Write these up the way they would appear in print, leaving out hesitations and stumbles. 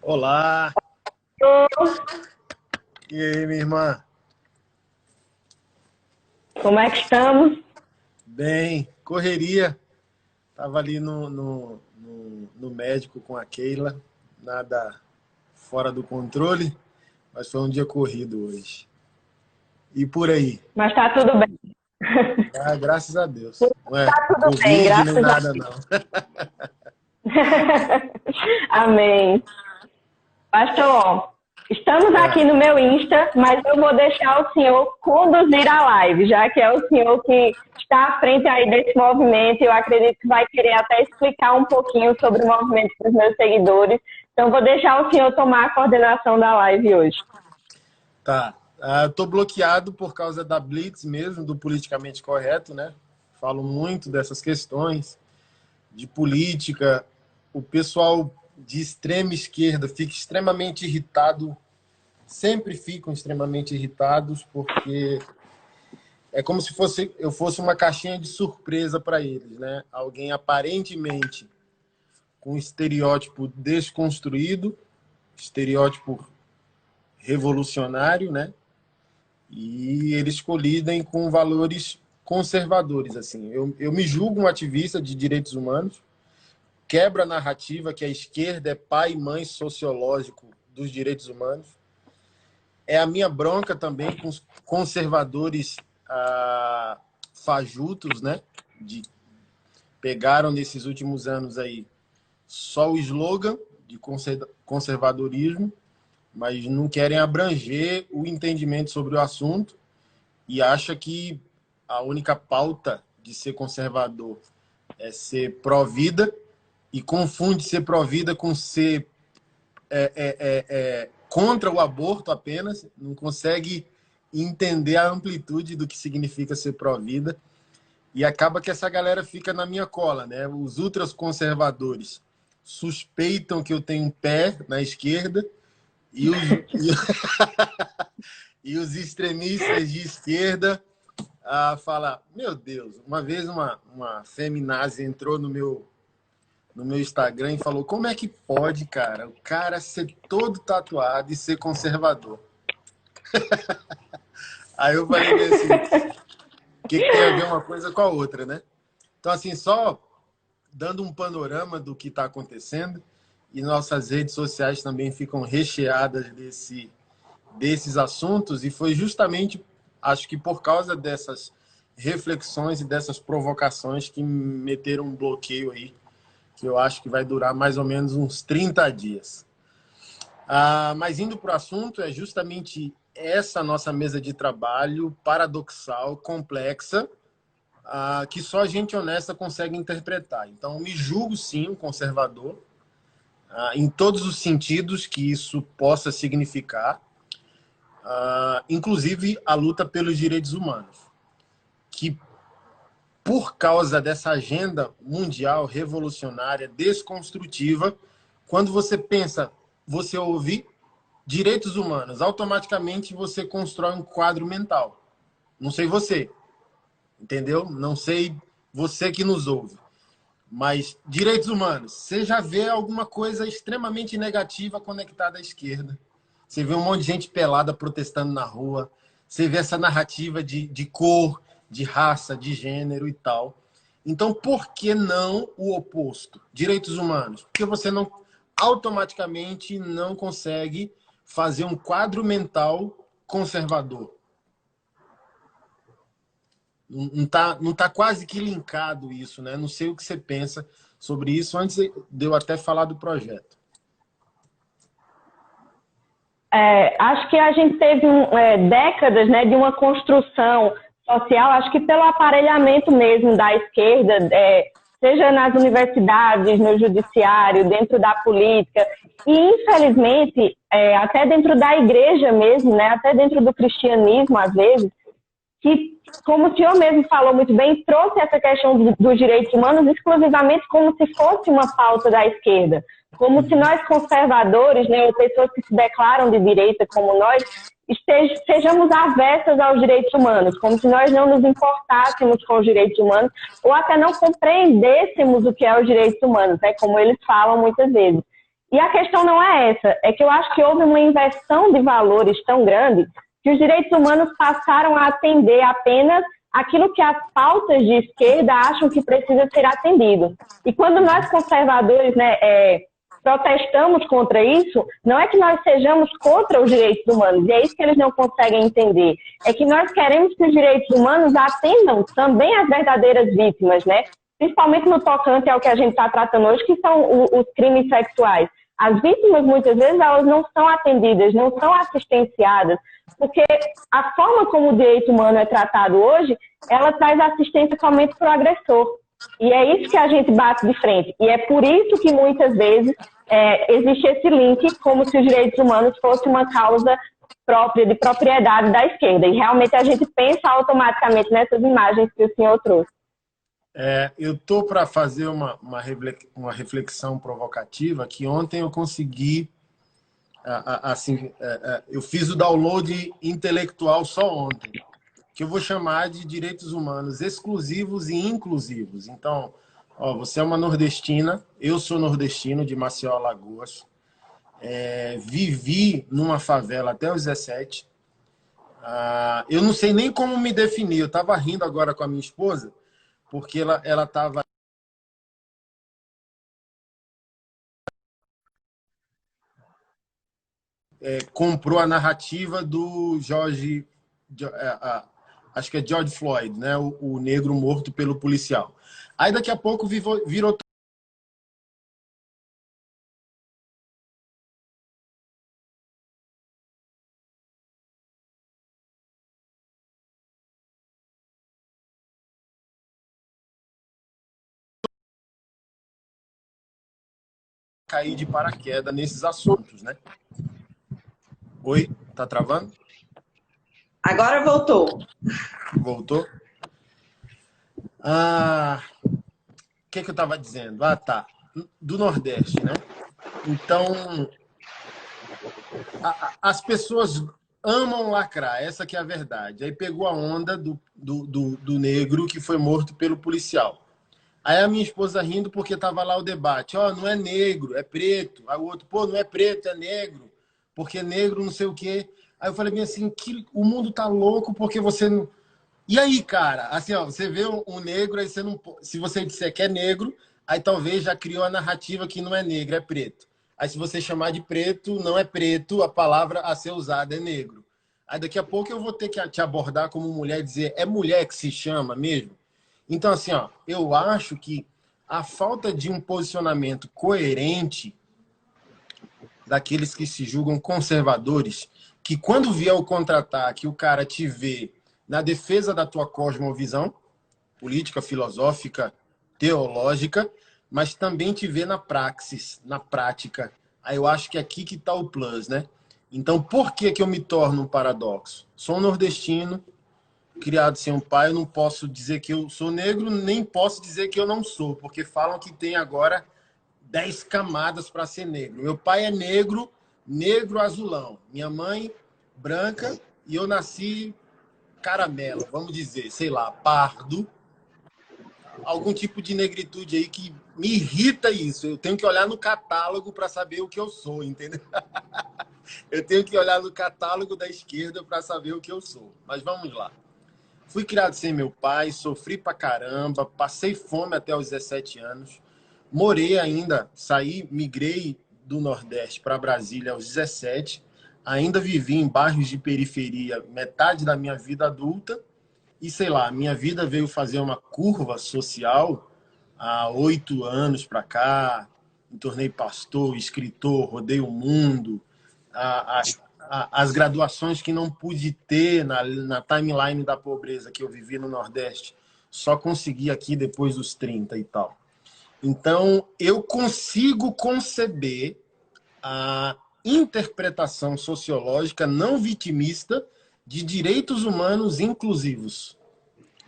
Olá! E aí, minha irmã? Como é que estamos? Bem, correria. Tava ali no médico com a Keila, nada fora do controle, mas foi um dia corrido hoje. E por aí? Mas tá tudo bem. Ah, graças a Deus. Não é Tá tudo bem, Covid nem graças a nada, Deus. não. Amém. Pastor, estamos aqui Ah, no meu Insta, mas eu vou deixar o senhor conduzir a live, já que é o senhor que está à frente aí desse movimento. Eu acredito que vai querer até explicar um pouquinho sobre o movimento para os meus seguidores. Então, vou deixar o senhor tomar a coordenação da live hoje. tá. Tô bloqueado por causa da Blitz mesmo, do politicamente correto, né? Falo muito dessas questões de política. O pessoal de extrema esquerda fica extremamente irritado, sempre ficam extremamente irritados, porque é como se eu fosse uma caixinha de surpresa para eles, né? Alguém aparentemente com um estereótipo desconstruído, estereótipo revolucionário, né? E eles colidem com valores conservadores, assim. Eu me julgo um ativista de direitos humanos, quebra a narrativa que a esquerda é pai e mãe sociológico dos direitos humanos. É a minha bronca também com os conservadores fajutos, né? Pegaram nesses últimos anos aí só o slogan de conservadorismo, mas não querem abranger o entendimento sobre o assunto e acha que a única pauta de ser conservador é ser pró-vida e confunde ser pró-vida com ser contra o aborto apenas, não consegue entender a amplitude do que significa ser pró-vida, e acaba que essa galera fica na minha cola, né? Os ultraconservadores suspeitam que eu tenho um pé na esquerda e e os extremistas de esquerda falam, meu Deus, uma vez uma feminazi entrou no meu Instagram e falou, como é que pode, cara, o cara ser todo tatuado e ser conservador? Aí eu falei bem assim, o que tem a ver uma coisa com a outra, né? Então, assim, só dando um panorama do que está acontecendo, e nossas redes sociais também ficam recheadas desses assuntos, e foi justamente, acho que por causa dessas reflexões e dessas provocações que me meteram um bloqueio aí, que eu acho que vai durar mais ou menos uns 30 dias. Mas indo para o assunto, é justamente essa nossa mesa de trabalho paradoxal, complexa, que só gente honesta consegue interpretar. Então, me julgo sim um conservador, em todos os sentidos que isso possa significar, inclusive a luta pelos direitos humanos, que por causa dessa agenda mundial revolucionária, desconstrutiva, quando você pensa, você ouve direitos humanos, automaticamente você constrói um quadro mental. Não sei você, entendeu? Não sei você que nos ouve. Mas direitos humanos, você já vê alguma coisa extremamente negativa conectada à esquerda. Você vê um monte de gente pelada protestando na rua. Você vê essa narrativa de cor, de raça, de gênero e tal. Então, por que não o oposto? Direitos humanos. Porque você não automaticamente não consegue fazer um quadro mental conservador. Não tá quase que linkado isso, né? Não sei o que você pensa sobre isso antes de eu até falar do projeto. Acho que a gente teve décadas, né, de uma construção social, acho que pelo aparelhamento mesmo da esquerda, seja nas universidades, no judiciário, dentro da política, e infelizmente, até dentro da igreja mesmo, né, até dentro do cristianismo, às vezes, que, como o senhor mesmo falou muito bem, trouxe essa questão dos direitos humanos exclusivamente como se fosse uma pauta da esquerda. Como se nós conservadores, né, ou pessoas que se declaram de direita como nós, sejamos avessas aos direitos humanos, como se nós não nos importássemos com os direitos humanos, ou até não compreendêssemos o que é os direitos humanos, né, como eles falam muitas vezes. E a questão não é essa, é que eu acho que houve uma inversão de valores tão grande que os direitos humanos passaram a atender apenas aquilo que as pautas de esquerda acham que precisa ser atendido. E quando nós conservadores, né, protestamos contra isso, não é que nós sejamos contra os direitos humanos, e é isso que eles não conseguem entender. É que nós queremos que os direitos humanos atendam também as verdadeiras vítimas, né? Principalmente no tocante ao que a gente está tratando hoje, que são os crimes sexuais. As vítimas, muitas vezes, elas não são atendidas, não são assistenciadas, porque a forma como o direito humano é tratado hoje, ela traz assistência somente para o agressor. E é isso que a gente bate de frente. E é por isso que, muitas vezes, existe esse link como se os direitos humanos fossem uma causa própria, de propriedade da esquerda. E realmente a gente pensa automaticamente nessas imagens que o senhor trouxe. Eu estou para fazer uma reflexão provocativa, que ontem eu consegui, eu fiz o download intelectual só ontem, que eu vou chamar de direitos humanos exclusivos e inclusivos. Então, você é uma nordestina, eu sou nordestino, de Maceió, Alagoas, vivi numa favela até os 17. Eu não sei nem como me definir, eu estava rindo agora com a minha esposa, porque ela estava comprou a narrativa do George, acho que é George Floyd, né? O negro morto pelo policial. Aí daqui a pouco virou cair de paraquedas nesses assuntos, né? Oi, tá travando? Agora voltou. Voltou? O que eu estava dizendo? Tá. Do Nordeste, né? Então, as pessoas amam lacrar, essa que é a verdade. Aí pegou a onda do negro que foi morto pelo policial. Aí a minha esposa rindo porque tava lá o debate. Não é negro, é preto. Aí o outro, não é preto, é negro. Porque negro não sei o quê. Aí eu falei bem assim, que o mundo tá louco porque você não... E aí, cara, assim, você vê um negro, aí você não... Se você disser que é negro, aí talvez já criou a narrativa que não é negro, é preto. Aí se você chamar de preto, não é preto, a palavra a ser usada é negro. Aí daqui a pouco eu vou ter que te abordar como mulher e dizer, é mulher que se chama mesmo? Então, assim, eu acho que a falta de um posicionamento coerente daqueles que se julgam conservadores, que quando vier o contra-ataque, o cara te vê na defesa da tua cosmovisão, política, filosófica, teológica, mas também te vê na praxis, na prática. Aí eu acho que é aqui que está o plus, né? Então, por que eu me torno um paradoxo? Sou um nordestino, criado sem um pai, eu não posso dizer que eu sou negro, nem posso dizer que eu não sou, porque falam que tem agora 10 camadas para ser negro. Meu pai é negro, negro azulão. Minha mãe, branca, e eu nasci caramelo, vamos dizer, sei lá, pardo. Algum tipo de negritude aí que me irrita isso. Eu tenho que olhar no catálogo para saber o que eu sou, entendeu? Eu tenho que olhar no catálogo da esquerda para saber o que eu sou. Mas vamos lá. Fui criado sem meu pai, sofri pra caramba, passei fome até os 17 anos, morei ainda, migrei do Nordeste para Brasília aos 17, ainda vivi em bairros de periferia metade da minha vida adulta e, sei lá, minha vida veio fazer uma curva social há 8 anos para cá, me tornei pastor, escritor, rodei o mundo, as graduações que não pude ter na timeline da pobreza que eu vivi no Nordeste, só consegui aqui depois dos 30 e tal. Então, eu consigo conceber a interpretação sociológica não vitimista de direitos humanos inclusivos,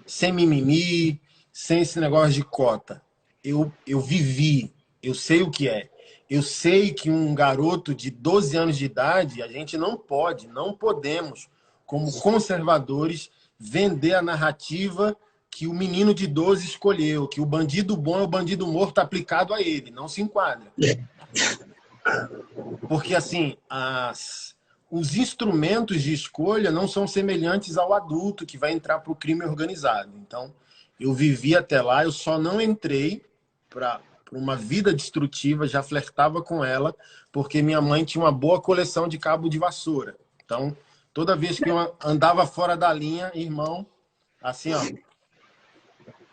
sem mimimi, sem esse negócio de cota. Eu vivi, eu sei o que é. Eu sei que um garoto de 12 anos de idade, a gente não podemos, como conservadores, vender a narrativa que o menino de 12 escolheu, que o bandido bom é o bandido morto aplicado a ele. Não se enquadra. Porque, assim, os instrumentos de escolha não são semelhantes ao adulto que vai entrar para o crime organizado. Então, eu vivi até lá, eu só não entrei para uma vida destrutiva, já flertava com ela, porque minha mãe tinha uma boa coleção de cabo de vassoura. Então, toda vez que eu andava fora da linha, irmão, assim, ó,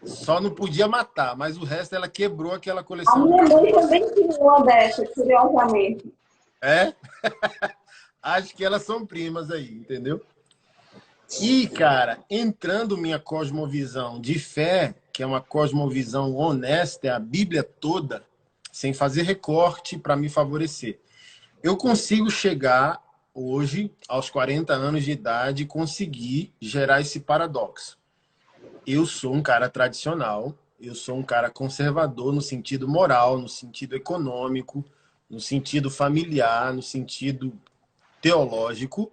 só não podia matar, mas o resto ela quebrou aquela A coleção de minha cabo de mãe vassoura. também tinha uma dessa, curiosamente. É? Acho que elas são primas aí, entendeu? E, cara, entrando minha cosmovisão de fé, que é uma cosmovisão honesta, é a Bíblia toda, sem fazer recorte para me favorecer. Eu consigo chegar hoje, aos 40 anos de idade, e conseguir gerar esse paradoxo. Eu sou um cara tradicional, eu sou um cara conservador no sentido moral, no sentido econômico, no sentido familiar, no sentido teológico,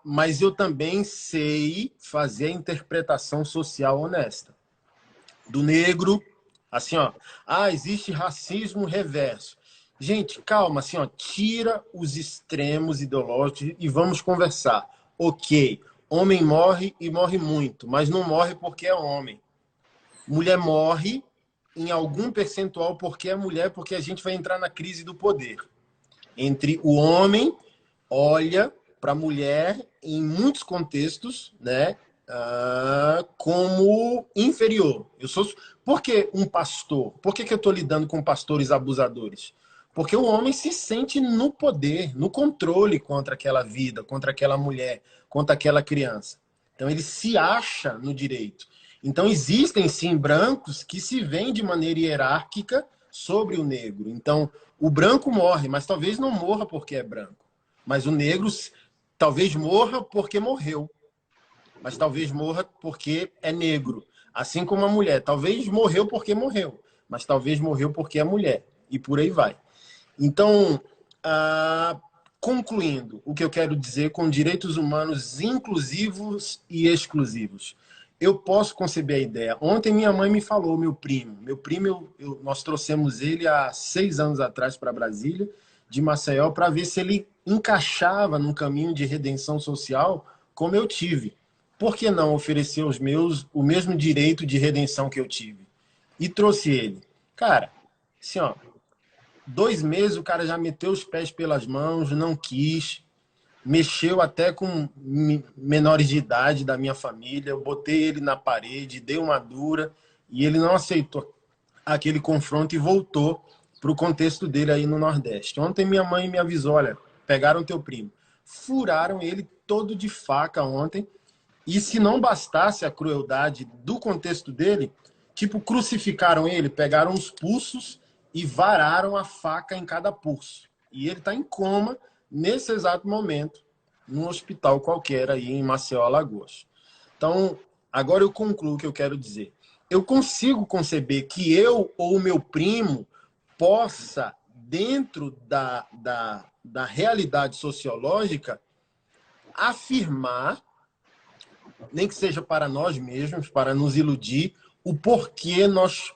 mas eu também sei fazer a interpretação social honesta. Do negro, assim, ó, existe racismo reverso. Gente, calma, assim, ó, tira os extremos ideológicos e vamos conversar. Ok, homem morre e morre muito, mas não morre porque é homem. Mulher morre em algum percentual porque é mulher, porque a gente vai entrar na crise do poder. Entre o homem olha para a mulher, em muitos contextos, né, como inferior. Por que um pastor? Por que eu estou lidando com pastores abusadores? Porque o homem se sente no poder, no controle contra aquela vida, contra aquela mulher, contra aquela criança. Então ele se acha no direito. Então existem sim brancos que se veem de maneira hierárquica sobre o negro. Então o branco morre, mas talvez não morra porque é branco. Mas o negro talvez morra porque morreu. Mas talvez morra porque é negro. Assim como a mulher. Talvez morreu porque morreu. Mas talvez morreu porque é mulher. E por aí vai. Então, concluindo o que eu quero dizer com direitos humanos inclusivos e exclusivos. Eu posso conceber a ideia. Ontem minha mãe me falou, meu primo. Meu primo, nós trouxemos ele há 6 anos atrás para Brasília, de Maceió, para ver se ele encaixava num caminho de redenção social como eu tive. Por que não oferecer aos meus o mesmo direito de redenção que eu tive? E trouxe ele. Cara, assim, ó, 2 meses o cara já meteu os pés pelas mãos, não quis, mexeu até com menores de idade da minha família, eu botei ele na parede, dei uma dura, e ele não aceitou aquele confronto e voltou para o contexto dele aí no Nordeste. Ontem minha mãe me avisou, olha, pegaram teu primo. Furaram ele todo de faca ontem, e se não bastasse a crueldade do contexto dele, tipo, crucificaram ele, pegaram os pulsos e vararam a faca em cada pulso. E ele está em coma nesse exato momento, num hospital qualquer aí em Maceió, Alagoas. Então, agora eu concluo o que eu quero dizer. Eu consigo conceber que eu ou o meu primo possa, dentro da realidade sociológica, afirmar, nem que seja para nós mesmos, para nos iludir, o porquê nós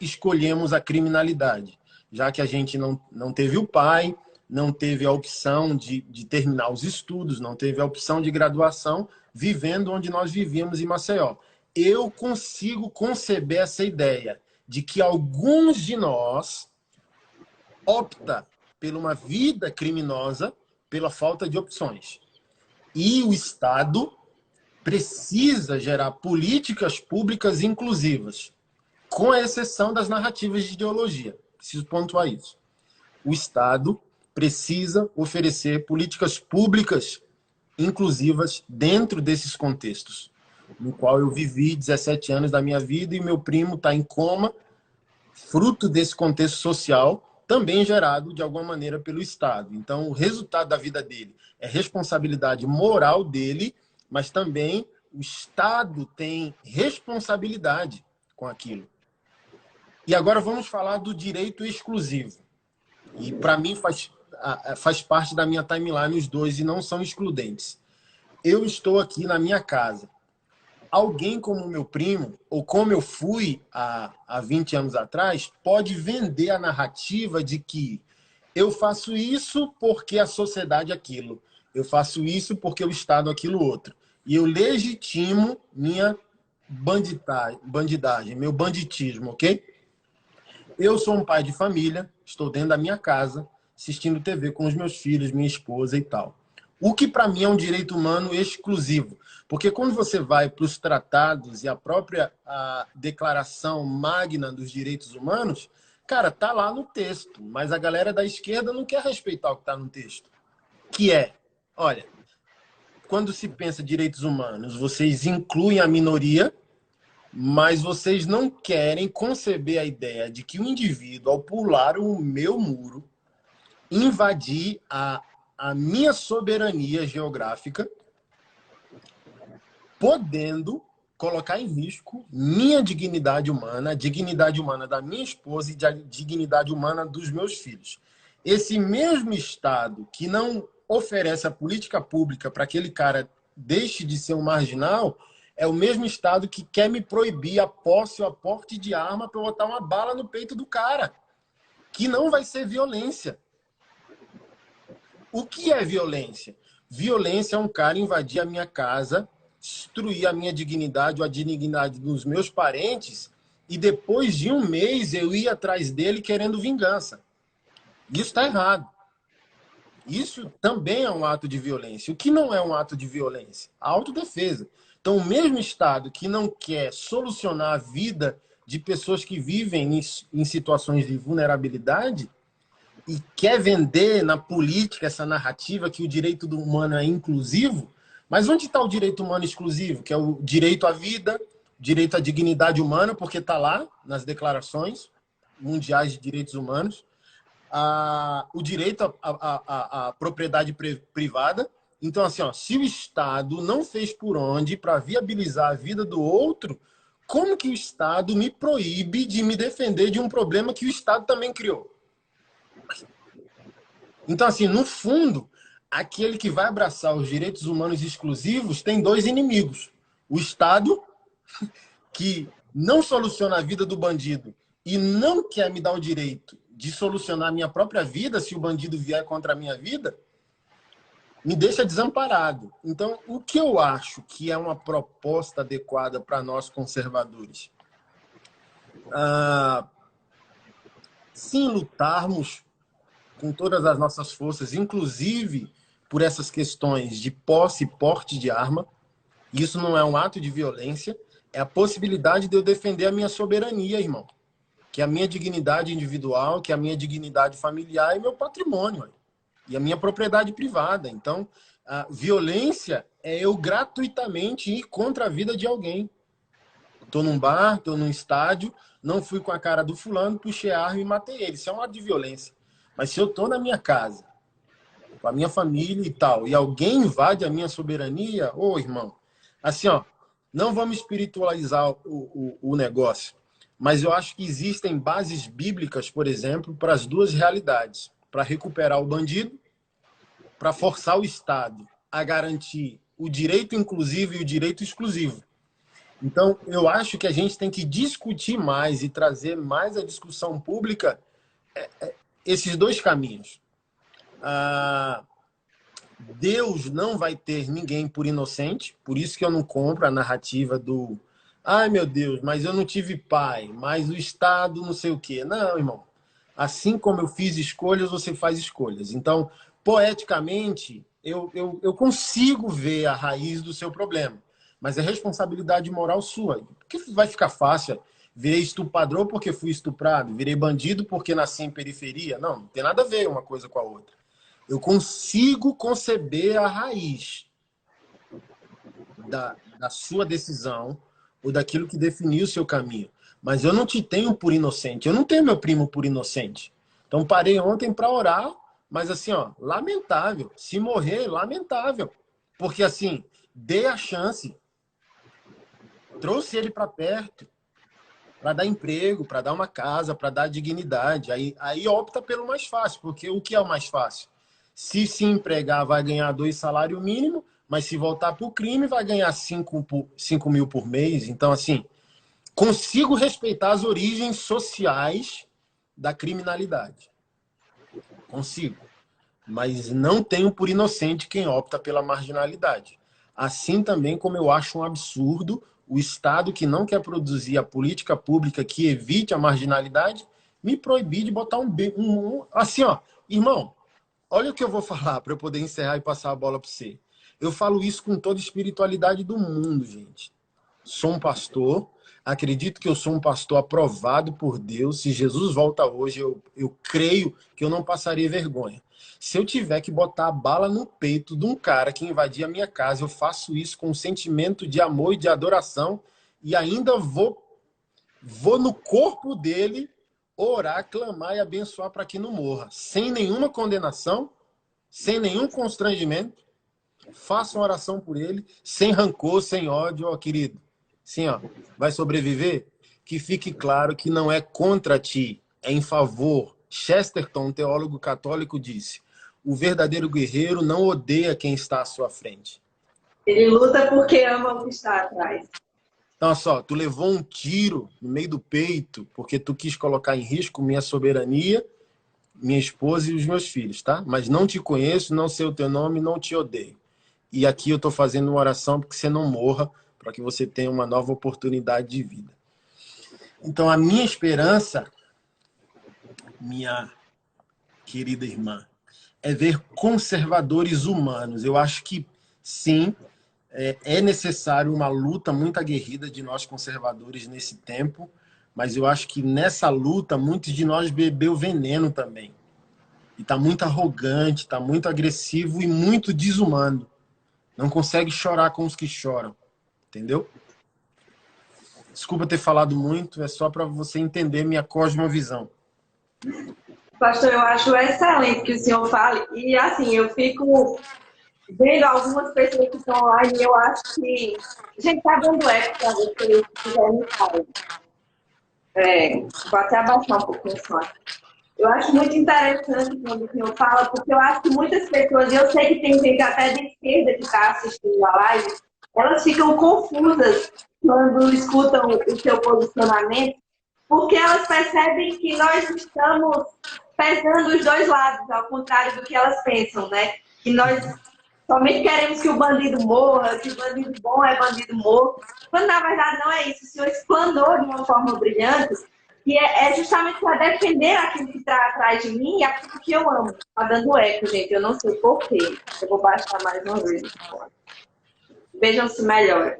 escolhemos a criminalidade. Já que a gente não teve o pai, não teve a opção de terminar os estudos, não teve a opção de graduação, vivendo onde nós vivíamos em Maceió. Eu consigo conceber essa ideia de que alguns de nós opta por uma vida criminosa pela falta de opções. E o Estado precisa gerar políticas públicas inclusivas, com exceção das narrativas de ideologia. Preciso pontuar isso. O Estado precisa oferecer políticas públicas inclusivas dentro desses contextos, no qual eu vivi 17 anos da minha vida e meu primo está em coma, fruto desse contexto social, também gerado de alguma maneira pelo Estado. Então, o resultado da vida dele é responsabilidade moral dele, mas também o Estado tem responsabilidade com aquilo. E agora vamos falar do direito exclusivo. E para mim faz parte da minha timeline os dois e não são excludentes. Eu estou aqui na minha casa. Alguém como meu primo, ou como eu fui há 20 anos atrás, pode vender a narrativa de que eu faço isso porque a sociedade é aquilo. Eu faço isso porque o Estado é aquilo outro. E eu legitimo minha bandidagem, meu banditismo, ok? Eu sou um pai de família, estou dentro da minha casa, assistindo TV com os meus filhos, minha esposa e tal. O que para mim é um direito humano exclusivo. Porque quando você vai para os tratados e a própria Declaração Magna dos Direitos Humanos, cara, tá lá no texto, mas a galera da esquerda não quer respeitar o que está no texto. Que é, olha, quando se pensa direitos humanos, vocês incluem a minoria, mas vocês não querem conceber a ideia de que o indivíduo, ao pular o meu muro, invadir a minha soberania geográfica, podendo colocar em risco minha dignidade humana, a dignidade humana da minha esposa e a dignidade humana dos meus filhos. Esse mesmo Estado que não oferece a política pública para que aquele cara deixe de ser um marginal, é o mesmo Estado que quer me proibir a posse ou a porte de arma para eu botar uma bala no peito do cara, que não vai ser violência. O que é violência? Violência é um cara invadir a minha casa, destruir a minha dignidade ou a dignidade dos meus parentes e depois de um mês eu ir atrás dele querendo vingança. Isso está errado. Isso também é um ato de violência. O que não é um ato de violência? A autodefesa. Então, o mesmo Estado que não quer solucionar a vida de pessoas que vivem em situações de vulnerabilidade e quer vender na política essa narrativa que o direito humano é inclusivo, mas onde está o direito humano exclusivo? Que é o direito à vida, direito à dignidade humana, porque está lá nas declarações mundiais de direitos humanos, o direito à propriedade privada. Então, assim, ó, se o Estado não fez por onde para viabilizar a vida do outro, como que o Estado me proíbe de me defender de um problema que o Estado também criou? Então, assim, no fundo, aquele que vai abraçar os direitos humanos exclusivos tem dois inimigos. O Estado, que não soluciona a vida do bandido e não quer me dar o direito de solucionar a minha própria vida se o bandido vier contra a minha vida, me deixa desamparado. Então, o que eu acho que é uma proposta adequada para nós conservadores? Sim, lutarmos com todas as nossas forças, inclusive por essas questões de posse e porte de arma. Isso não é um ato de violência, é a possibilidade de eu defender a minha soberania, irmão. Que é a minha dignidade individual, que é a minha dignidade familiar e meu patrimônio. E a minha propriedade privada. Então, a violência é eu gratuitamente ir contra a vida de alguém. Estou num bar, estou num estádio, não fui com a cara do fulano, puxei a arma e matei ele. Isso é um ato de violência. Mas se eu estou na minha casa, com a minha família e tal, e alguém invade a minha soberania, ô irmão, assim, ó, não vamos espiritualizar o negócio, mas eu acho que existem bases bíblicas, por exemplo, para as duas realidades. Para recuperar o bandido, para forçar o Estado a garantir o direito inclusivo e o direito exclusivo. Então, eu acho que a gente tem que discutir mais e trazer mais à discussão pública esses dois caminhos. Deus não vai ter ninguém por inocente, por isso que eu não compro a narrativa do ai, meu Deus, mas eu não tive pai, mas o Estado não sei o quê. Não, irmão. Assim como eu fiz escolhas, você faz escolhas. Então, poeticamente, eu consigo ver a raiz do seu problema, mas é responsabilidade moral sua. Porque vai ficar fácil. Virei estuprador porque fui estuprado, virei bandido porque nasci em periferia. Não tem nada a ver uma coisa com a outra. Eu consigo conceber a raiz da sua decisão ou daquilo que definiu o seu caminho. Mas eu não te tenho por inocente. Eu não tenho meu primo por inocente. Então parei ontem para orar, mas assim, ó, lamentável. Se morrer, lamentável. Porque assim, dei a chance, trouxe ele para perto, para dar emprego, para dar uma casa, para dar dignidade. Aí opta pelo mais fácil, porque o que é o mais fácil? Se empregar, vai ganhar 2 salários mínimos, mas se voltar para o crime, vai ganhar 5 mil por mês. Então, assim, consigo respeitar as origens sociais da criminalidade. Consigo. Mas não tenho por inocente quem opta pela marginalidade. Assim também como eu acho um absurdo o Estado que não quer produzir a política pública que evite a marginalidade me proibir de botar assim, ó, irmão, olha o que eu vou falar para eu poder encerrar e passar a bola para você. Eu falo isso com toda a espiritualidade do mundo, gente. Sou um pastor, acredito que eu sou um pastor aprovado por Deus. Se Jesus volta hoje, eu creio que eu não passarei vergonha. Se eu tiver que botar a bala no peito de um cara que invadir a minha casa, eu faço isso com um sentimento de amor e de adoração e ainda vou no corpo dele orar, clamar e abençoar para que não morra. Sem nenhuma condenação, sem nenhum constrangimento. Faça uma oração por ele, sem rancor, sem ódio, ó, querido. Sim, ó, vai sobreviver? Que fique claro que não é contra ti, é em favor. Chesterton, um teólogo católico, disse: o verdadeiro guerreiro não odeia quem está à sua frente. Ele luta porque ama o que está atrás. Então, olha só, tu levou um tiro no meio do peito porque tu quis colocar em risco minha soberania, minha esposa e os meus filhos, tá? Mas não te conheço, não sei o teu nome, não te odeio. E aqui eu estou fazendo uma oração para que você não morra, para que você tenha uma nova oportunidade de vida. Então, a minha esperança, minha querida irmã, é ver conservadores humanos. Eu acho que, sim, é necessário uma luta muito aguerrida de nós conservadores nesse tempo, mas eu acho que nessa luta, muitos de nós bebeu veneno também. E está muito arrogante, está muito agressivo e muito desumano. Não consegue chorar com os que choram. Entendeu? Desculpa ter falado muito, é só para você entender minha cosmovisão. Pastor, eu acho excelente que o senhor fale. E assim, eu fico vendo algumas pessoas que estão online e eu acho que a gente está dando eco para ver se eles quiserem falar. Vou até abaixar um pouquinho o som. Eu acho muito interessante quando o senhor fala, porque eu acho que muitas pessoas, e eu sei que tem gente até de esquerda que está assistindo a live, elas ficam confusas quando escutam o seu posicionamento, porque elas percebem que nós estamos pesando os dois lados, ao contrário do que elas pensam, né? Que nós somente queremos que o bandido morra, que o bandido bom é bandido morto, quando na verdade não é isso. O senhor explanou de uma forma brilhante, que é justamente para defender aquilo que está atrás de mim e aquilo que eu amo. Está dando eco, gente, eu não sei porquê. Eu vou baixar mais uma vez. Vejam se melhora.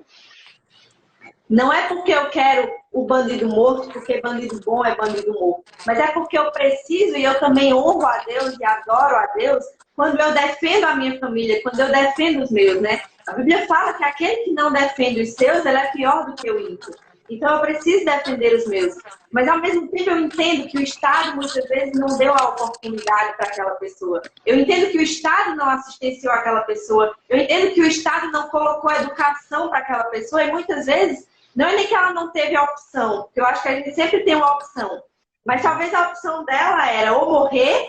Não é porque eu quero o bandido morto, porque bandido bom é bandido morto. Mas é porque eu preciso e eu também honro a Deus e adoro a Deus quando eu defendo a minha família, quando eu defendo os meus, né? A Bíblia fala que aquele que não defende os seus, ele é pior do que o ímpio. Então eu preciso defender os meus. Mas ao mesmo tempo eu entendo que o Estado muitas vezes não deu a oportunidade para aquela pessoa. Eu entendo que o Estado não assistenciou aquela pessoa. Eu entendo que o Estado não colocou educação para aquela pessoa e muitas vezes não é nem que ela não teve a opção, porque eu acho que a gente sempre tem uma opção. Mas talvez a opção dela era ou morrer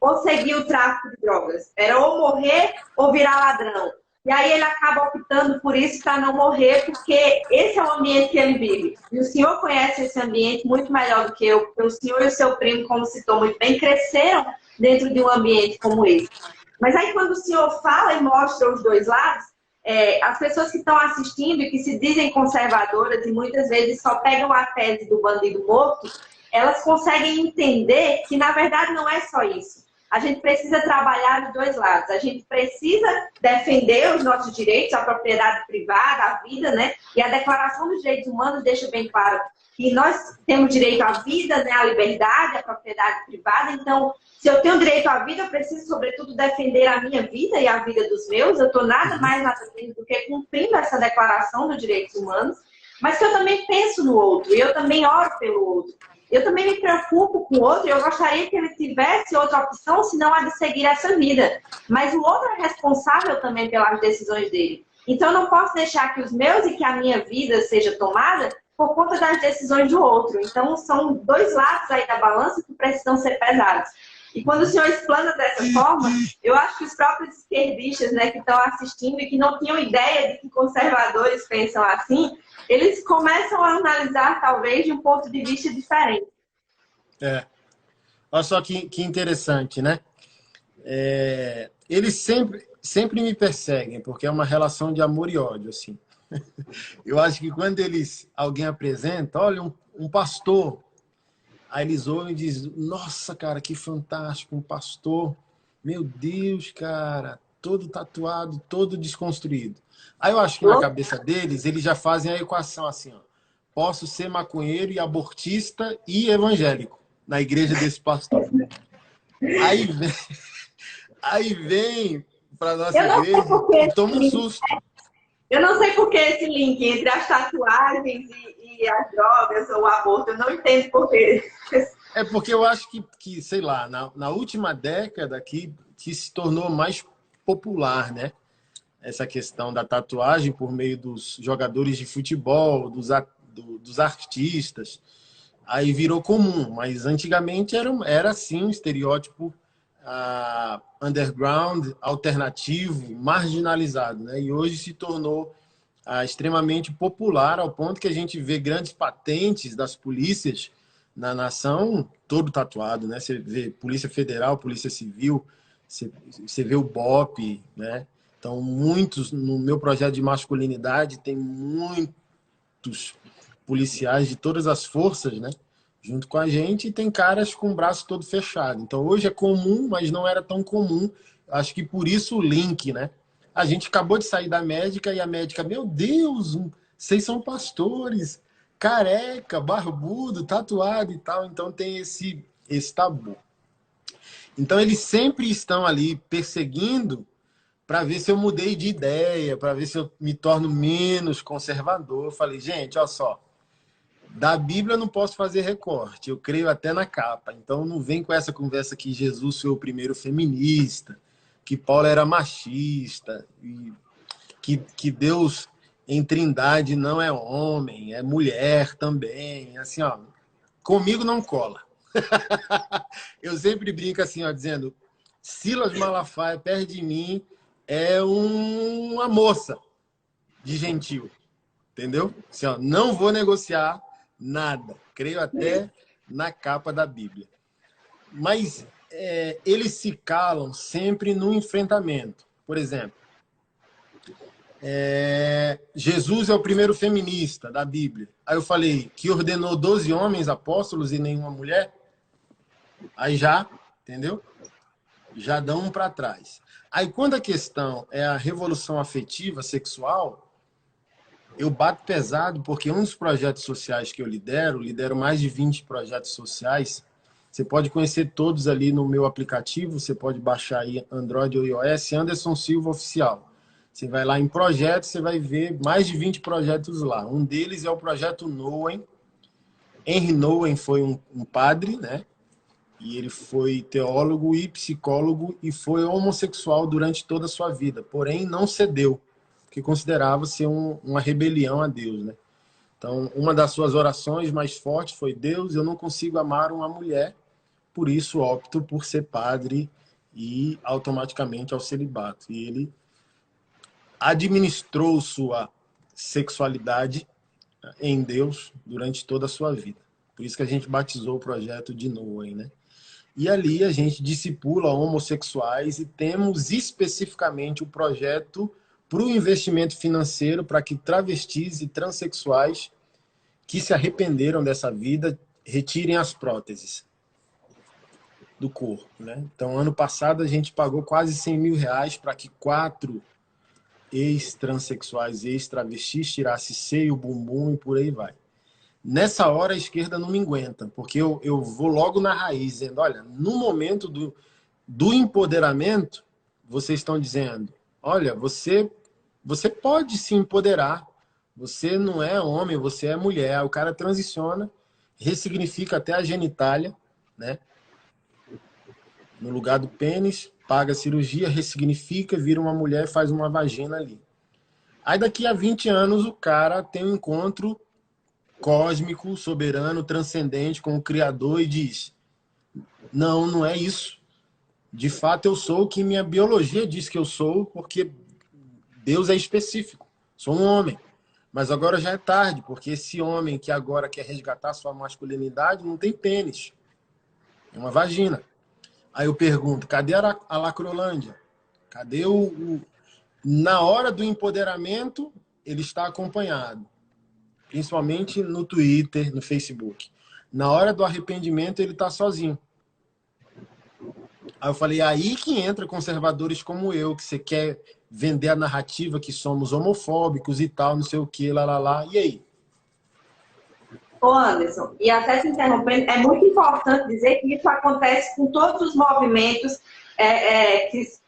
ou seguir o tráfico de drogas. Era ou morrer ou virar ladrão. E aí ele acaba optando por isso para não morrer, porque esse é o ambiente que ele vive. E o senhor conhece esse ambiente muito melhor do que eu, porque o senhor e o seu primo, como citou muito bem, cresceram dentro de um ambiente como esse. Mas aí quando o senhor fala e mostra os dois lados, as pessoas que estão assistindo e que se dizem conservadoras e muitas vezes só pegam a tese do bandido morto, elas conseguem entender que na verdade não é só isso. A gente precisa trabalhar dos dois lados. A gente precisa defender os nossos direitos, a propriedade privada, a vida, né? E a Declaração dos Direitos Humanos deixa bem claro que nós temos direito à vida, né? À liberdade, à propriedade privada. Então, se eu tenho direito à vida, eu preciso, sobretudo, defender a minha vida e a vida dos meus. Eu estou nada mais nada menos do que cumprindo essa Declaração dos Direitos Humanos, mas que eu também penso no outro e eu também oro pelo outro. Eu também me preocupo com o outro e eu gostaria que ele tivesse outra opção, senão a de seguir essa vida. Mas o outro é responsável também pelas decisões dele. Então, eu não posso deixar que os meus e que a minha vida seja tomada por conta das decisões do outro. Então, são dois lados aí da balança que precisam ser pesados. E quando o senhor explana dessa forma, eu acho que os próprios esquerdistas, né, que estão assistindo e que não tinham ideia de que conservadores pensam assim, eles começam a analisar, talvez, de um ponto de vista diferente. Olha só que interessante, né? Eles sempre me perseguem, porque é uma relação de amor e ódio, assim. Eu acho que quando alguém apresenta, olha, um pastor, aí eles ouvem e dizem, nossa, cara, que fantástico, um pastor, meu Deus, cara, todo tatuado, todo desconstruído. Aí eu acho que na cabeça deles, eles já fazem a equação assim, ó, posso ser maconheiro e abortista e evangélico na igreja desse pastor. Aí vem para nossa igreja e toma um susto. Eu não sei por que esse link entre as tatuagens e as drogas ou o aborto. Eu não entendo por quê. É porque eu acho que sei lá, na última década que se tornou mais popular, né? Essa questão da tatuagem por meio dos jogadores de futebol, dos artistas. Aí virou comum, mas antigamente era assim um estereótipo underground, alternativo, marginalizado, né? E hoje se tornou extremamente popular ao ponto que a gente vê grandes patentes das polícias na nação todo tatuado, né? Você vê Polícia Federal, Polícia Civil, você vê o BOPE, né? Então, no meu projeto de masculinidade, tem muitos policiais de todas as forças, né? Junto com a gente, e tem caras com o braço todo fechado. Então, hoje é comum, mas não era tão comum. Acho que por isso o link, né? A gente acabou de sair da médica e a médica, meu Deus, vocês são pastores, careca, barbudo, tatuado e tal. Então, tem esse tabu. Então, eles sempre estão ali perseguindo para ver se eu mudei de ideia, para ver se eu me torno menos conservador. Eu falei, gente, olha só, da Bíblia eu não posso fazer recorte, eu creio até na capa. Então não vem com essa conversa que Jesus foi o primeiro feminista, que Paulo era machista, e que Deus em trindade não é homem, é mulher também. Assim, ó, comigo não cola. Eu sempre brinco assim, ó, dizendo, Silas Malafaia perto de mim é uma moça de gentil, entendeu? Assim, ó, não vou negociar nada. Creio até na capa da Bíblia. Mas eles se calam sempre no enfrentamento. Por exemplo, Jesus é o primeiro feminista da Bíblia. Aí eu falei que ordenou 12 homens apóstolos e nenhuma mulher. Aí já, entendeu? Já dão um para trás. Aí quando a questão é a revolução afetiva, sexual, eu bato pesado porque um dos projetos sociais que eu lidero mais de 20 projetos sociais. Você pode conhecer todos ali no meu aplicativo, você pode baixar aí Android ou iOS, Anderson Silva Oficial. Você vai lá em projetos, você vai ver mais de 20 projetos lá. Um deles é o projeto Nouwen. Henry Nouwen foi um padre, né? E ele foi teólogo e psicólogo e foi homossexual durante toda a sua vida. Porém, não cedeu, porque considerava ser uma rebelião a Deus, né? Então, uma das suas orações mais fortes foi: Deus, eu não consigo amar uma mulher, por isso opto por ser padre e automaticamente ao celibato. E ele administrou sua sexualidade em Deus durante toda a sua vida. Por isso que a gente batizou o projeto de Nouwen, né? E ali a gente discipula homossexuais e temos especificamente o projeto para o investimento financeiro para que travestis e transexuais que se arrependeram dessa vida retirem as próteses do corpo, né? Então, ano passado, a gente pagou quase 100 mil reais para que 4 ex-transexuais, ex-travestis tirassem seio, bumbum e por aí vai. Nessa hora, a esquerda não me aguenta, porque eu vou logo na raiz, dizendo, olha, no momento do empoderamento, vocês estão dizendo, olha, você pode se empoderar, você não é homem, você é mulher. O cara transiciona, ressignifica até a genitália, né? No lugar do pênis, paga a cirurgia, ressignifica, vira uma mulher e faz uma vagina ali. Aí daqui a 20 anos o cara tem um encontro cósmico, soberano, transcendente, como Criador, e diz: não, não é isso. De fato, eu sou o que minha biologia diz que eu sou, porque Deus é específico. Sou um homem. Mas agora já é tarde, porque esse homem que agora quer resgatar sua masculinidade não tem pênis. É uma vagina. Aí eu pergunto, cadê a Lacrolândia? Cadê Na hora do empoderamento, ele está acompanhado. Principalmente no Twitter, no Facebook. Na hora do arrependimento, ele está sozinho. Aí eu falei, aí que entra conservadores como eu, que você quer vender a narrativa que somos homofóbicos e tal, não sei o que, lá. E aí? Ô Anderson, e até se interrompendo, é muito importante dizer que isso acontece com todos os movimentos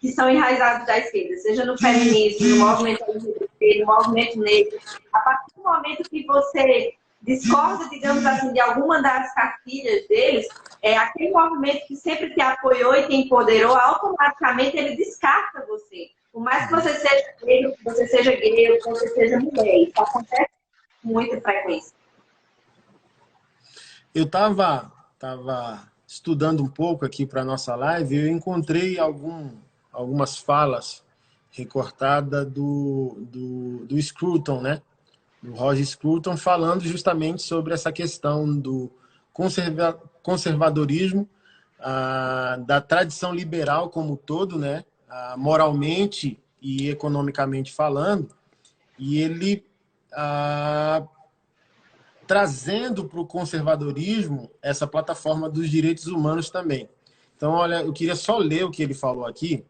que são enraizados da esquerda, seja no feminismo, no movimento LGBT, no movimento negro. A partir do momento que você discorda, digamos assim, de alguma das cartilhas deles, aquele movimento que sempre te apoiou e te empoderou, automaticamente ele descarta você. Por mais que você seja negro, que você seja gay, que você seja mulher. Isso acontece com muita frequência. Eu estava estudando um pouco aqui para a nossa live e eu encontrei algumas falas recortadas do Scruton, né? Do Roger Scruton, falando justamente sobre essa questão do conservadorismo, da tradição liberal como um todo, né? Moralmente e economicamente falando, e ele trazendo para o conservadorismo essa plataforma dos direitos humanos também. Então, olha, eu queria só ler o que ele falou aqui.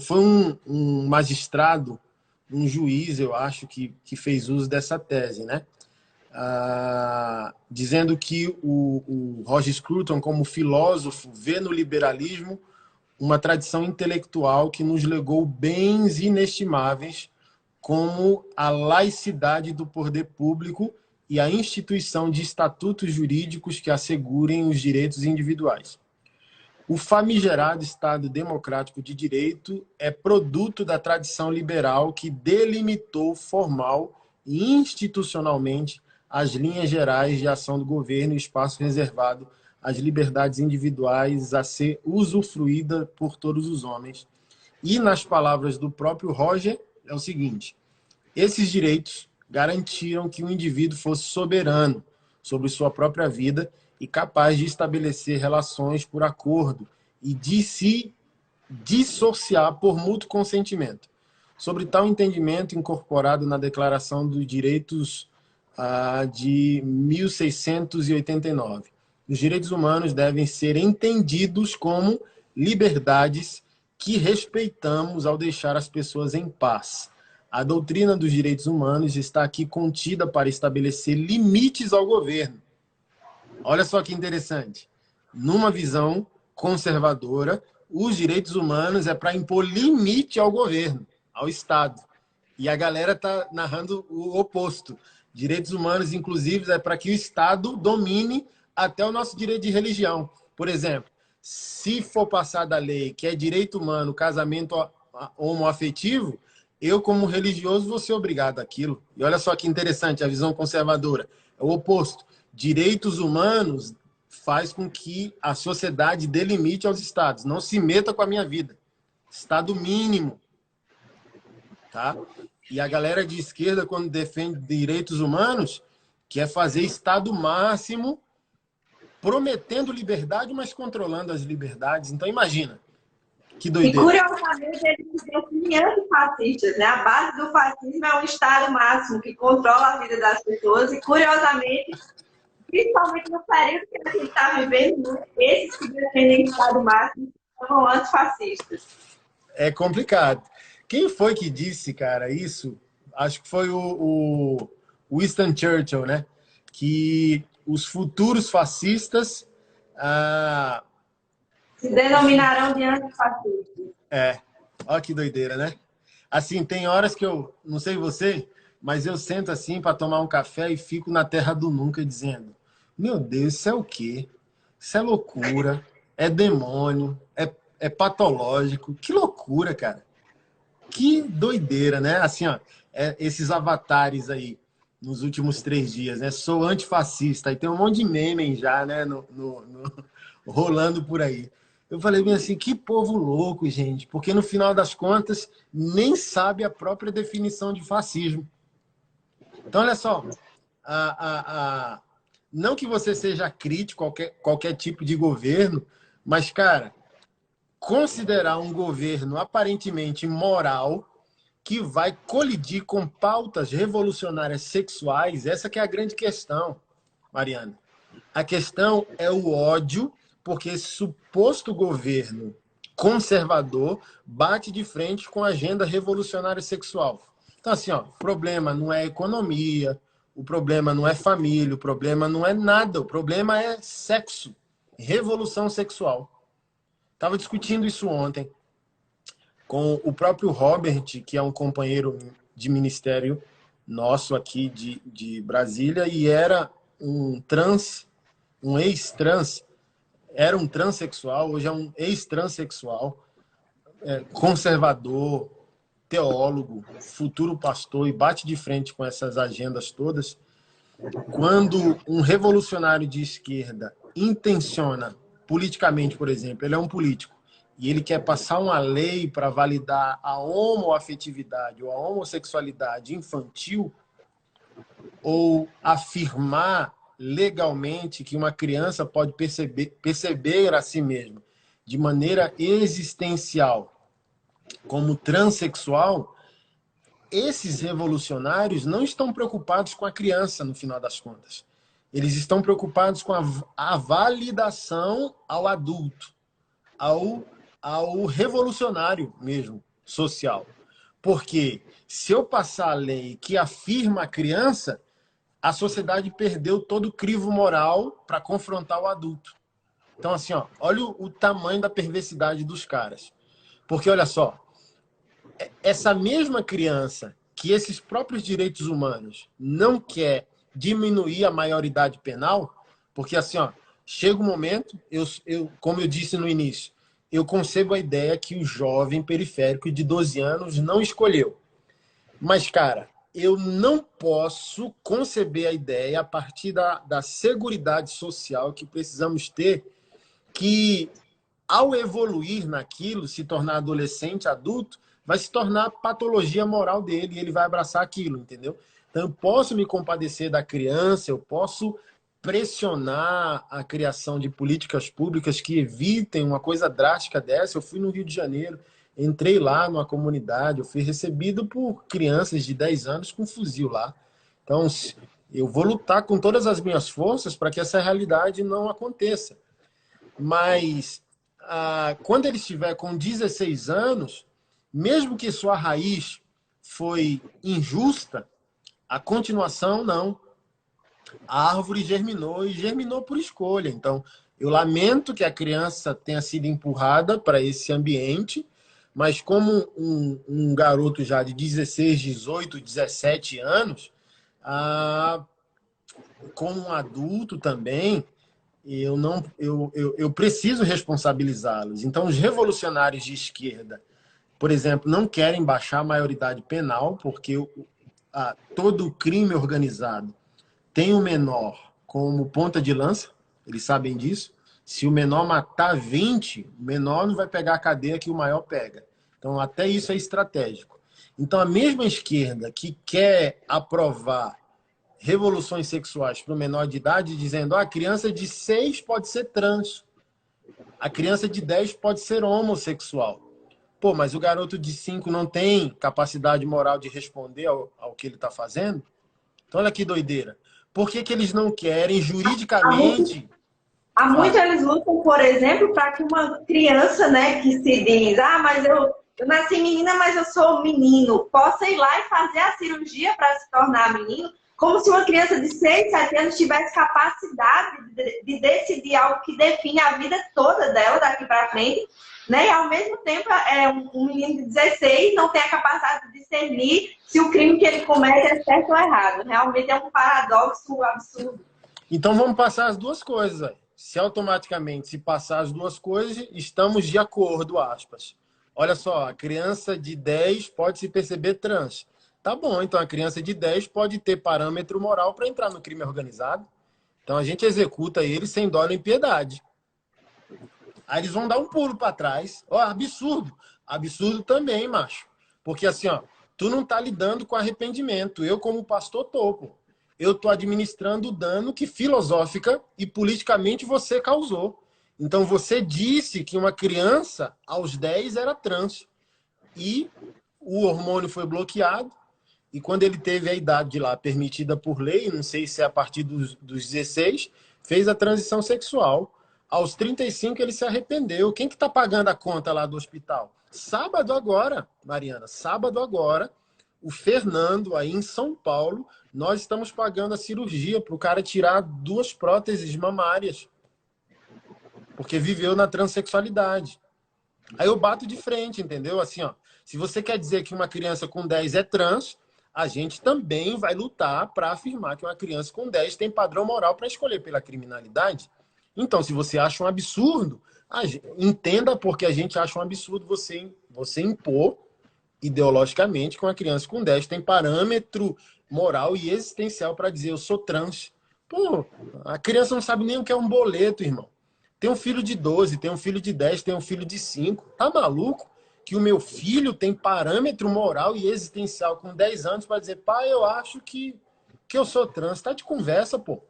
Foi um magistrado, um juiz, eu acho, que fez uso dessa tese, né? Dizendo que o Roger Scruton, como filósofo, vê no liberalismo uma tradição intelectual que nos legou bens inestimáveis, como a laicidade do poder público e a instituição de estatutos jurídicos que assegurem os direitos individuais. O famigerado Estado Democrático de Direito é produto da tradição liberal que delimitou formal e institucionalmente as linhas gerais de ação do governo e espaço reservado às liberdades individuais a ser usufruída por todos os homens. E, nas palavras do próprio Roger, é o seguinte: esses direitos garantiram que o indivíduo fosse soberano sobre sua própria vida e capaz de estabelecer relações por acordo e de se dissociar por mútuo consentimento. Sobre tal entendimento incorporado na Declaração dos Direitos de 1689, os direitos humanos devem ser entendidos como liberdades que respeitamos ao deixar as pessoas em paz. A doutrina dos direitos humanos está aqui contida para estabelecer limites ao governo. Olha só que interessante. Numa visão conservadora, os direitos humanos é para impor limite ao governo, ao Estado. E a galera está narrando o oposto. Direitos humanos, inclusive, é para que o Estado domine até o nosso direito de religião. Por exemplo, se for passada a lei que é direito humano, casamento homoafetivo, eu, como religioso, vou ser obrigado àquilo. E olha só que interessante, a visão conservadora. É o oposto. Direitos humanos faz com que a sociedade dê limite aos estados. Não se meta com a minha vida. Estado mínimo. Tá? E a galera de esquerda, quando defende direitos humanos, quer fazer estado máximo, prometendo liberdade, mas controlando as liberdades. Então, imagina. Que doideira. E, curiosamente, eles são antifascistas, né? A base do fascismo é um Estado máximo que controla a vida das pessoas e, curiosamente, principalmente no período que a gente está vivendo, esses que defendem o Estado máximo são antifascistas. É complicado. Quem foi que disse, cara, isso? Acho que foi o Winston Churchill, né? Que os futuros fascistas... se denominarão de antifascistas. Olha que doideira, né? Assim, tem horas que eu, não sei você, mas eu sento assim para tomar um café e fico na terra do nunca dizendo: meu Deus, isso é o quê? Isso é loucura, é demônio, é patológico. Que loucura, cara. Que doideira, né? Assim, ó, esses avatares aí nos últimos 3 dias, né? Sou antifascista. E tem um monte de meme já, né? Rolando por aí. Eu falei bem assim, que povo louco, gente. Porque no final das contas, nem sabe a própria definição de fascismo. Então, olha só. Não que você seja crítico a qualquer tipo de governo, mas, cara, considerar um governo aparentemente moral que vai colidir com pautas revolucionárias sexuais, essa que é a grande questão, Mariana. A questão é o ódio, porque esse suposto governo conservador bate de frente com a agenda revolucionária sexual. Então, assim, ó, o problema não é economia, o problema não é família, o problema não é nada, o problema é sexo, revolução sexual. Estava discutindo isso ontem com o próprio Robert, que é um companheiro de ministério nosso aqui de Brasília, e era um ex-trans, era um transexual, hoje é um ex-transexual, conservador, teólogo, futuro pastor, e bate de frente com essas agendas todas. Quando um revolucionário de esquerda intenciona, politicamente, por exemplo, ele é um político, e ele quer passar uma lei para validar a homoafetividade ou a homossexualidade infantil, ou afirmar legalmente que uma criança pode perceber a si mesma de maneira existencial como transexual, esses revolucionários não estão preocupados com a criança, no final das contas. Eles estão preocupados com a validação ao adulto, ao revolucionário mesmo, social. Porque se eu passar a lei que afirma a criança, a sociedade perdeu todo o crivo moral para confrontar o adulto. Então, assim, ó, olha o tamanho da perversidade dos caras. Porque, olha só, essa mesma criança que esses próprios direitos humanos não quer diminuir a maioridade penal, porque, assim, ó, chega um momento, como eu disse no início, eu concebo a ideia que o jovem periférico de 12 anos não escolheu. Mas, cara, eu não posso conceber a ideia a partir da seguridade social que precisamos ter, que ao evoluir naquilo, se tornar adolescente, adulto, vai se tornar patologia moral dele e ele vai abraçar aquilo, entendeu? Então, eu posso me compadecer da criança, eu posso pressionar a criação de políticas públicas que evitem uma coisa drástica dessa. Eu fui no Rio de Janeiro, entrei lá numa comunidade, eu fui recebido por crianças de 10 anos com fuzil lá. Então, eu vou lutar com todas as minhas forças para que essa realidade não aconteça. Mas, quando ele estiver com 16 anos, mesmo que sua raiz foi injusta, a continuação não. A árvore germinou e germinou por escolha. Então, eu lamento que a criança tenha sido empurrada para esse ambiente, mas como um garoto já de 16, 18, 17 anos, como um adulto também, eu preciso responsabilizá-los. Então, os revolucionários de esquerda, por exemplo, não querem baixar a maioridade penal, porque todo crime organizado tem o menor como ponta de lança, eles sabem disso. Se o menor matar 20, o menor não vai pegar a cadeia que o maior pega. Então, até isso é estratégico. Então, a mesma esquerda que quer aprovar revoluções sexuais para o menor de idade, dizendo a criança de 6 pode ser trans, a criança de 10 pode ser homossexual. Pô, mas o garoto de 5 não tem capacidade moral de responder ao que ele está fazendo? Então, olha que doideira. Por que eles não querem juridicamente... Há muito eles lutam, por exemplo, para que uma criança, né, que se diz, mas eu nasci menina, mas eu sou menino, possa ir lá e fazer a cirurgia para se tornar menino, como se uma criança de 6, 7 anos tivesse capacidade de decidir algo que define a vida toda dela daqui para frente, né? E ao mesmo tempo, um menino de 16 não tem a capacidade de discernir se o crime que ele comete é certo ou errado. Realmente é um paradoxo absurdo. Então vamos passar as duas coisas aí. Se automaticamente, se passar as duas coisas, estamos de acordo, aspas. Olha só, a criança de 10 pode se perceber trans. tá bom, então a criança de 10 pode ter parâmetro moral para entrar no crime organizado. Então a gente executa ele sem dó nem piedade. Aí eles vão dar um pulo para trás. Ó, absurdo. Absurdo também, macho. Porque assim, ó, tu não tá lidando com arrependimento. Eu, como pastor, tô, pô. Eu tô administrando o dano que filosófica e politicamente você causou. Então você disse que uma criança aos 10 era trans. E o hormônio foi bloqueado. E quando ele teve a idade lá permitida por lei, não sei se é a partir dos 16, fez a transição sexual. Aos 35 ele se arrependeu. Quem que tá pagando a conta lá do hospital? Sábado agora, Mariana, sábado agora, o Fernando aí em São Paulo, nós estamos pagando a cirurgia para o cara tirar 2 próteses mamárias. Porque viveu na transexualidade. Aí eu bato de frente, entendeu? Assim, ó, se você quer dizer que uma criança com 10 é trans, a gente também vai lutar para afirmar que uma criança com 10 tem padrão moral para escolher pela criminalidade. Então, se você acha um absurdo, entenda porque a gente acha um absurdo você impor ideologicamente que uma criança com 10 tem parâmetro moral e existencial para dizer eu sou trans. Pô, a criança não sabe nem o que é um boleto, irmão. Tem um filho de 12, tem um filho de 10, tem um filho de 5. Tá maluco? Que o meu filho tem parâmetro moral e existencial com 10 anos para dizer, pai, eu acho que eu sou trans. Tá de conversa, pô.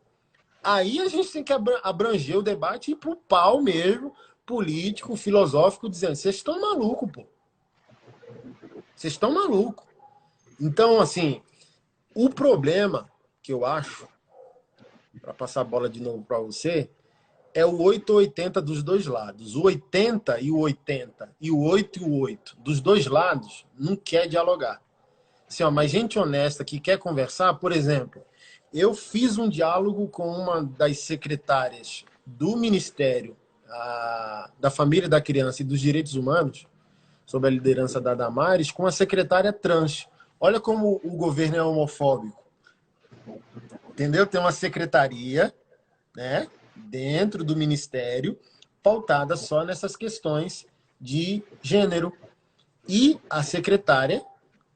Aí a gente tem que abranger o debate e ir pro pau mesmo, político, filosófico, dizendo, vocês estão malucos, pô. Vocês estão malucos. Então, assim, o problema que eu acho, para passar a bola de novo para você, é o 8 ou 80 dos dois lados. O 80 e o 80. E o 8 e o 8. Dos dois lados, não quer dialogar. Assim, ó, mas gente honesta que quer conversar, por exemplo, eu fiz um diálogo com uma das secretárias do Ministério da Família, da Criança e dos Direitos Humanos, sob a liderança da Damares, com a secretária trans. Olha como o governo é homofóbico. Entendeu? Tem uma secretaria, né, dentro do Ministério, pautada só nessas questões de gênero. E a secretária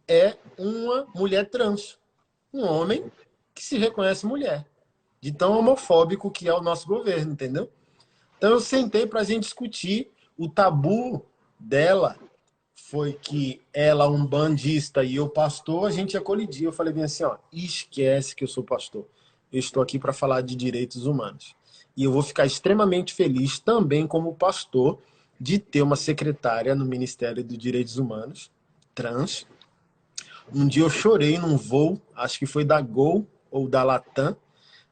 é uma mulher trans. Um homem que se reconhece mulher. De tão homofóbico que é o nosso governo, entendeu? Então eu sentei para a gente discutir. O tabu dela foi que ela, um bandista, e eu pastor, a gente ia colidir. Eu falei bem assim, ó, esquece que eu sou pastor. Eu estou aqui para falar de direitos humanos. E eu vou ficar extremamente feliz também como pastor de ter uma secretária no Ministério dos Direitos Humanos, trans. Um dia eu chorei num voo, acho que foi da Gol ou da Latam,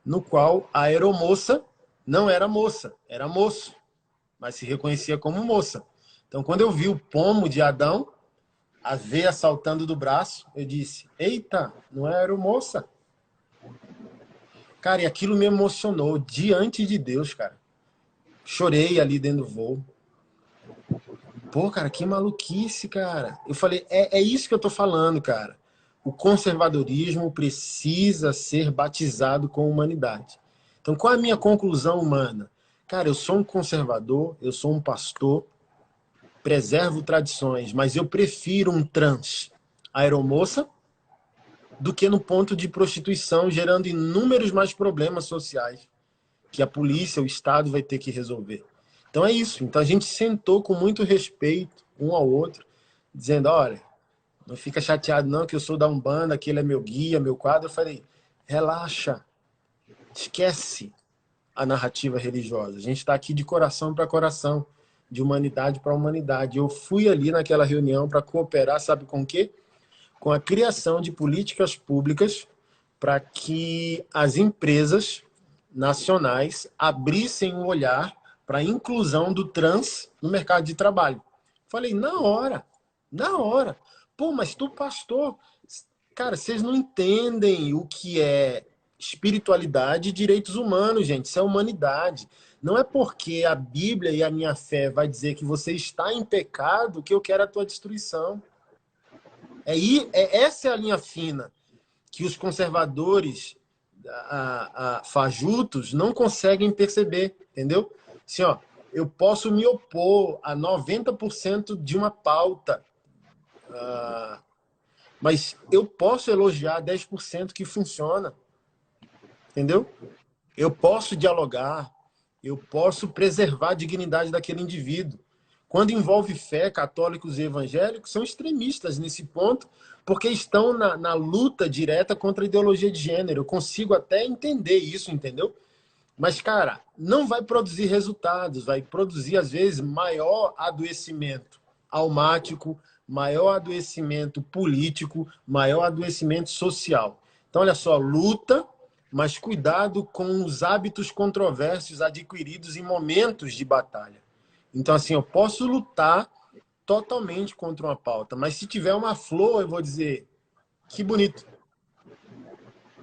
no qual a aeromoça não era moça, era moço, mas se reconhecia como moça. Então, quando eu vi o pomo de Adão, a veia saltando do braço, eu disse, eita, não é aeromoça? Cara, e aquilo me emocionou diante de Deus, cara. Chorei ali dentro do voo. Pô, cara, que maluquice, cara. Eu falei, é isso que eu tô falando, cara. O conservadorismo precisa ser batizado com humanidade. Então, qual é a minha conclusão humana? Cara, eu sou um conservador, eu sou um pastor, preservo tradições, mas eu prefiro um trans aeromoça do que no ponto de prostituição, gerando inúmeros mais problemas sociais que a polícia, o Estado vai ter que resolver. Então é isso. Então a gente sentou com muito respeito um ao outro, dizendo, olha, não fica chateado não que eu sou da Umbanda, que ele é meu guia, meu quadro. Eu falei, relaxa, esquece a narrativa religiosa. A gente está aqui de coração para coração, de humanidade para humanidade. Eu fui ali naquela reunião para cooperar, sabe com o quê? Com a criação de políticas públicas para que as empresas nacionais abrissem um olhar para a inclusão do trans no mercado de trabalho. Falei, na hora. Pô, mas tu, pastor, cara, vocês não entendem o que é espiritualidade e direitos humanos, gente. Isso é humanidade. Não é porque a Bíblia e a minha fé vai dizer que você está em pecado que eu quero a tua destruição. Essa é a linha fina que os conservadores fajutos não conseguem perceber, entendeu? Assim, ó, eu posso me opor a 90% de uma pauta Mas eu posso elogiar 10% que funciona, entendeu? Eu posso dialogar, eu posso preservar a dignidade daquele indivíduo. Quando envolve fé, católicos e evangélicos são extremistas nesse ponto, porque estão na luta direta contra a ideologia de gênero. Eu consigo até entender isso, entendeu? Mas, cara, não vai produzir resultados, vai produzir, às vezes, maior adoecimento almático, maior adoecimento político, maior adoecimento social. Então, olha só, luta, mas cuidado com os hábitos controversos adquiridos em momentos de batalha. Então, assim, eu posso lutar totalmente contra uma pauta, mas se tiver uma flor, eu vou dizer, que bonito.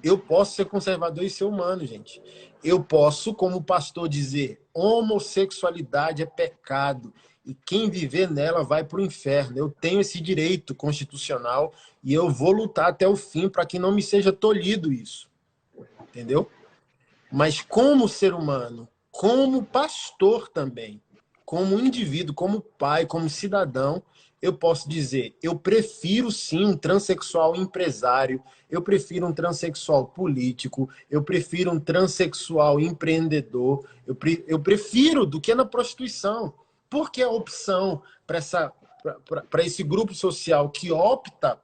Eu posso ser conservador e ser humano, gente. Eu posso, como pastor, dizer homossexualidade é pecado e quem viver nela vai para o inferno. Eu tenho esse direito constitucional e eu vou lutar até o fim para que não me seja tolhido isso. Entendeu? Mas como ser humano, como pastor também, como indivíduo, como pai, como cidadão, eu posso dizer, eu prefiro sim um transexual empresário, eu prefiro um transexual político, eu prefiro um transexual empreendedor, eu prefiro do que na prostituição. Porque a opção para esse grupo social que opta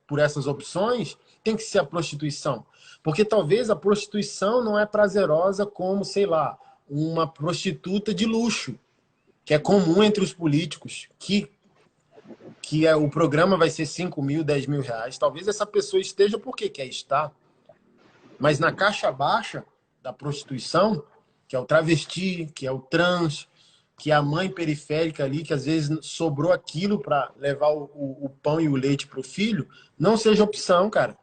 por essas opções tem que ser a prostituição. Porque talvez a prostituição não é prazerosa como, sei lá, uma prostituta de luxo, que é comum entre os políticos, que o programa vai ser 5 mil, 10 mil reais. Talvez essa pessoa esteja porque quer estar. Mas na caixa baixa da prostituição, que é o travesti, que é o trans, que é a mãe periférica ali, que às vezes sobrou aquilo para levar o pão e o leite para o filho, não seja opção, cara.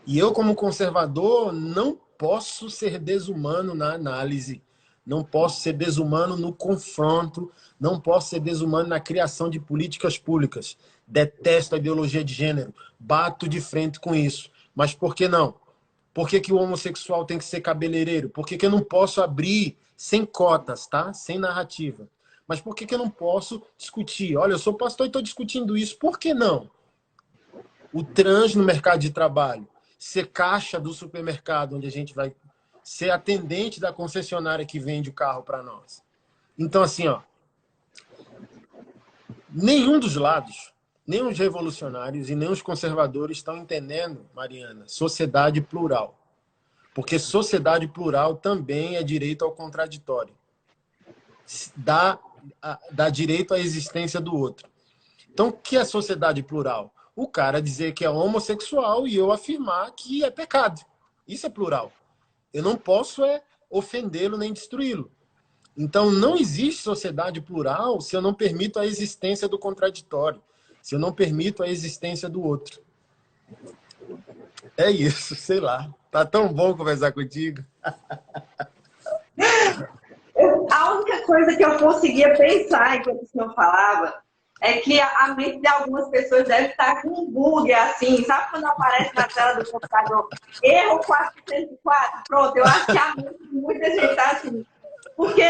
E eu, como conservador, não posso ser desumano na análise, não posso ser desumano no confronto, não posso ser desumano na criação de políticas públicas. Detesto a ideologia de gênero, bato de frente com isso. Mas por que não? Por que o homossexual tem que ser cabeleireiro? Por que eu não posso abrir sem cotas, tá? Sem narrativa? Mas por que eu não posso discutir? Olha, eu sou pastor e estou discutindo isso. Por que não? O trans no mercado de trabalho, ser caixa do supermercado, onde a gente vai ser atendente da concessionária que vende o carro para nós. Então, assim, ó, nenhum dos lados, nem os revolucionários e nem os conservadores estão entendendo, Mariana, sociedade plural. Porque sociedade plural também é direito ao contraditório. Dá direito à existência do outro. Então, o que é sociedade plural? O cara dizer que é homossexual e eu afirmar que é pecado. Isso é plural. Eu não posso ofendê-lo nem destruí-lo. Então, não existe sociedade plural se eu não permito a existência do contraditório, se eu não permito a existência do outro. É isso, sei lá. Tá tão bom conversar contigo. A única coisa que eu conseguia pensar enquanto o senhor falava é que a mente de algumas pessoas deve estar com um bug, assim, sabe quando aparece na tela do computador, erro 404? Pronto, eu acho que a mente de muita gente está assim. Porque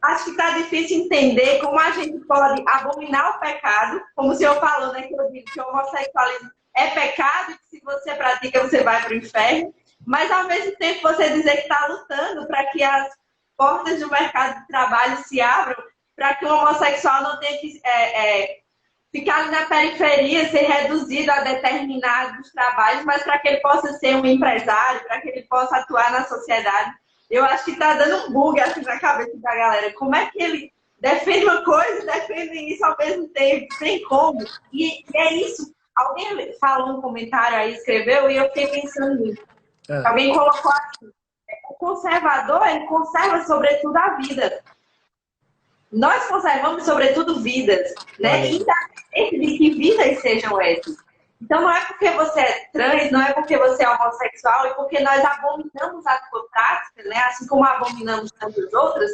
acho que está difícil entender como a gente pode abominar o pecado, como o senhor falou, né, que eu digo que o homossexualismo é pecado, que se você pratica, você vai para o inferno, mas ao mesmo tempo você dizer que está lutando para que as portas do mercado de trabalho se abram, para que o homossexual não tenha que ficar ali na periferia, ser reduzido a determinados trabalhos, mas para que ele possa ser um empresário, para que ele possa atuar na sociedade. Eu acho que está dando um bug assim na cabeça da galera. Como é que ele defende uma coisa e defende isso ao mesmo tempo? Tem como? E é isso. Alguém falou um comentário aí, escreveu, e eu fiquei pensando nisso. Alguém colocou assim, o conservador, ele conserva sobretudo a vida. Nós conservamos sobretudo vidas, né? Independente de que vidas sejam essas. Então não é porque você é trans, não é porque você é homossexual, é porque nós abominamos a sua prática, né? Assim como abominamos tantas outras,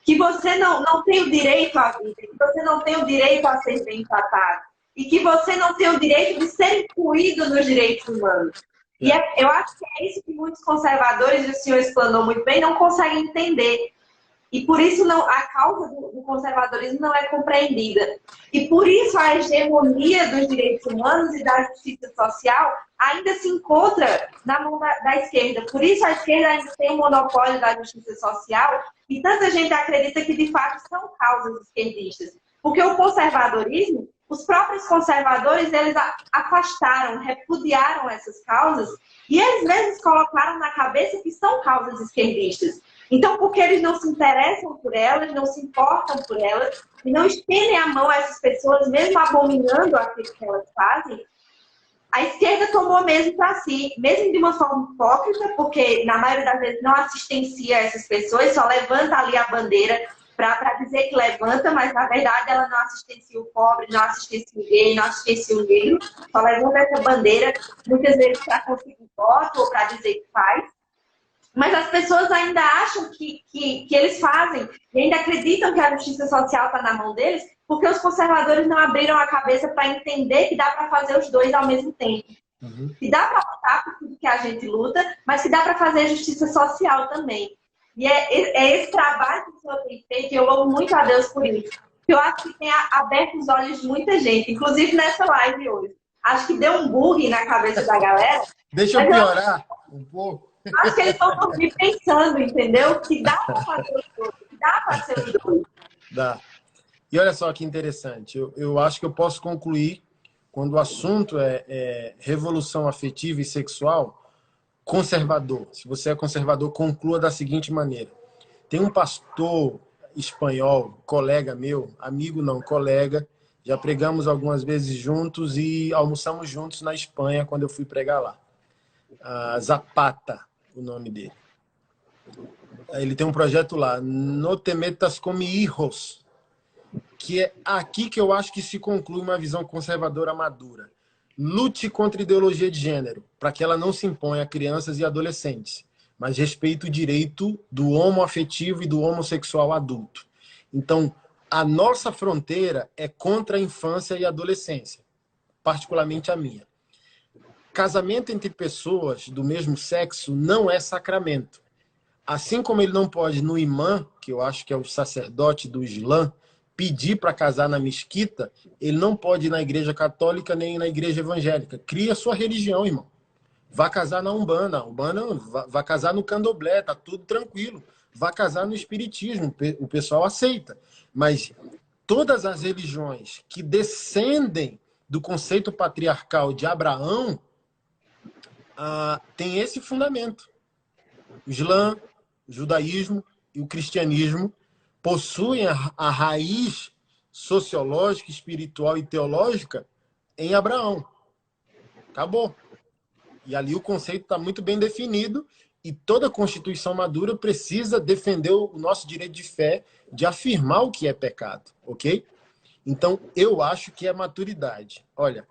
que você não tem o direito à vida, que você não tem o direito a ser bem tratado, e que você não tem o direito de ser incluído nos direitos humanos. E eu acho que é isso que muitos conservadores, e o senhor explanou muito bem, não conseguem entender. E por isso a causa do conservadorismo não é compreendida. E por isso a hegemonia dos direitos humanos e da justiça social ainda se encontra na mão da esquerda. Por isso a esquerda ainda tem o monopólio da justiça social e tanta gente acredita que de fato são causas esquerdistas. Porque o conservadorismo, os próprios conservadores, eles afastaram, repudiaram essas causas e eles mesmos colocaram na cabeça que são causas esquerdistas. Então, porque eles não se interessam por elas, não se importam por elas e não estendem a mão a essas pessoas, mesmo abominando aquilo que elas fazem, a esquerda tomou mesmo para si, mesmo de uma forma hipócrita, porque na maioria das vezes não assistencia essas pessoas, só levanta ali a bandeira para dizer que levanta, mas na verdade ela não assistencia o pobre, não assistencia o gay, não assistencia o negro, só levanta essa bandeira, muitas vezes para conseguir voto ou para dizer que faz. Mas as pessoas ainda acham que eles fazem e ainda acreditam que a justiça social está na mão deles porque os conservadores não abriram a cabeça para entender que dá para fazer os dois ao mesmo tempo. Que dá para lutar por tudo que a gente luta, mas que dá para fazer justiça social também. E é esse trabalho que o senhor tem feito e eu louvo muito a Deus por isso. Eu acho que tem aberto os olhos de muita gente, inclusive nessa live hoje. Acho que deu um bug na cabeça da galera. Deixa eu piorar um pouco. Acho que eles vão dormir pensando, entendeu? Que dá para fazer os dois, que dá para ser os dois. Dá. E olha só que interessante. Eu acho que eu posso concluir quando o assunto é revolução afetiva e sexual conservador. Se você é conservador, conclua da seguinte maneira. Tem um pastor espanhol, colega meu, amigo não, colega, já pregamos algumas vezes juntos e almoçamos juntos na Espanha quando eu fui pregar lá. Zapata, o nome dele. Ele tem um projeto lá, No te metas con mis hijos, que é aqui que eu acho que se conclui uma visão conservadora madura. Lute contra a ideologia de gênero, para que ela não se imponha a crianças e adolescentes, mas respeite o direito do homoafetivo e do homossexual adulto. Então, a nossa fronteira é contra a infância e a adolescência, particularmente a minha. Casamento entre pessoas do mesmo sexo não é sacramento. Assim como ele não pode no imã, que eu acho que é o sacerdote do Islã, pedir para casar na mesquita, ele não pode ir na igreja católica nem na igreja evangélica. Cria sua religião, irmão. Vá casar na Umbanda, vá casar no Candomblé, tá tudo tranquilo. Vá casar no Espiritismo, o pessoal aceita. Mas todas as religiões que descendem do conceito patriarcal de Abraão tem esse fundamento. O Islã, o judaísmo e o cristianismo possuem a raiz sociológica, espiritual e teológica em Abraão. Acabou. E ali o conceito está muito bem definido e toda Constituição madura precisa defender o nosso direito de fé, de afirmar o que é pecado, ok? Então, eu acho que é maturidade. Olha,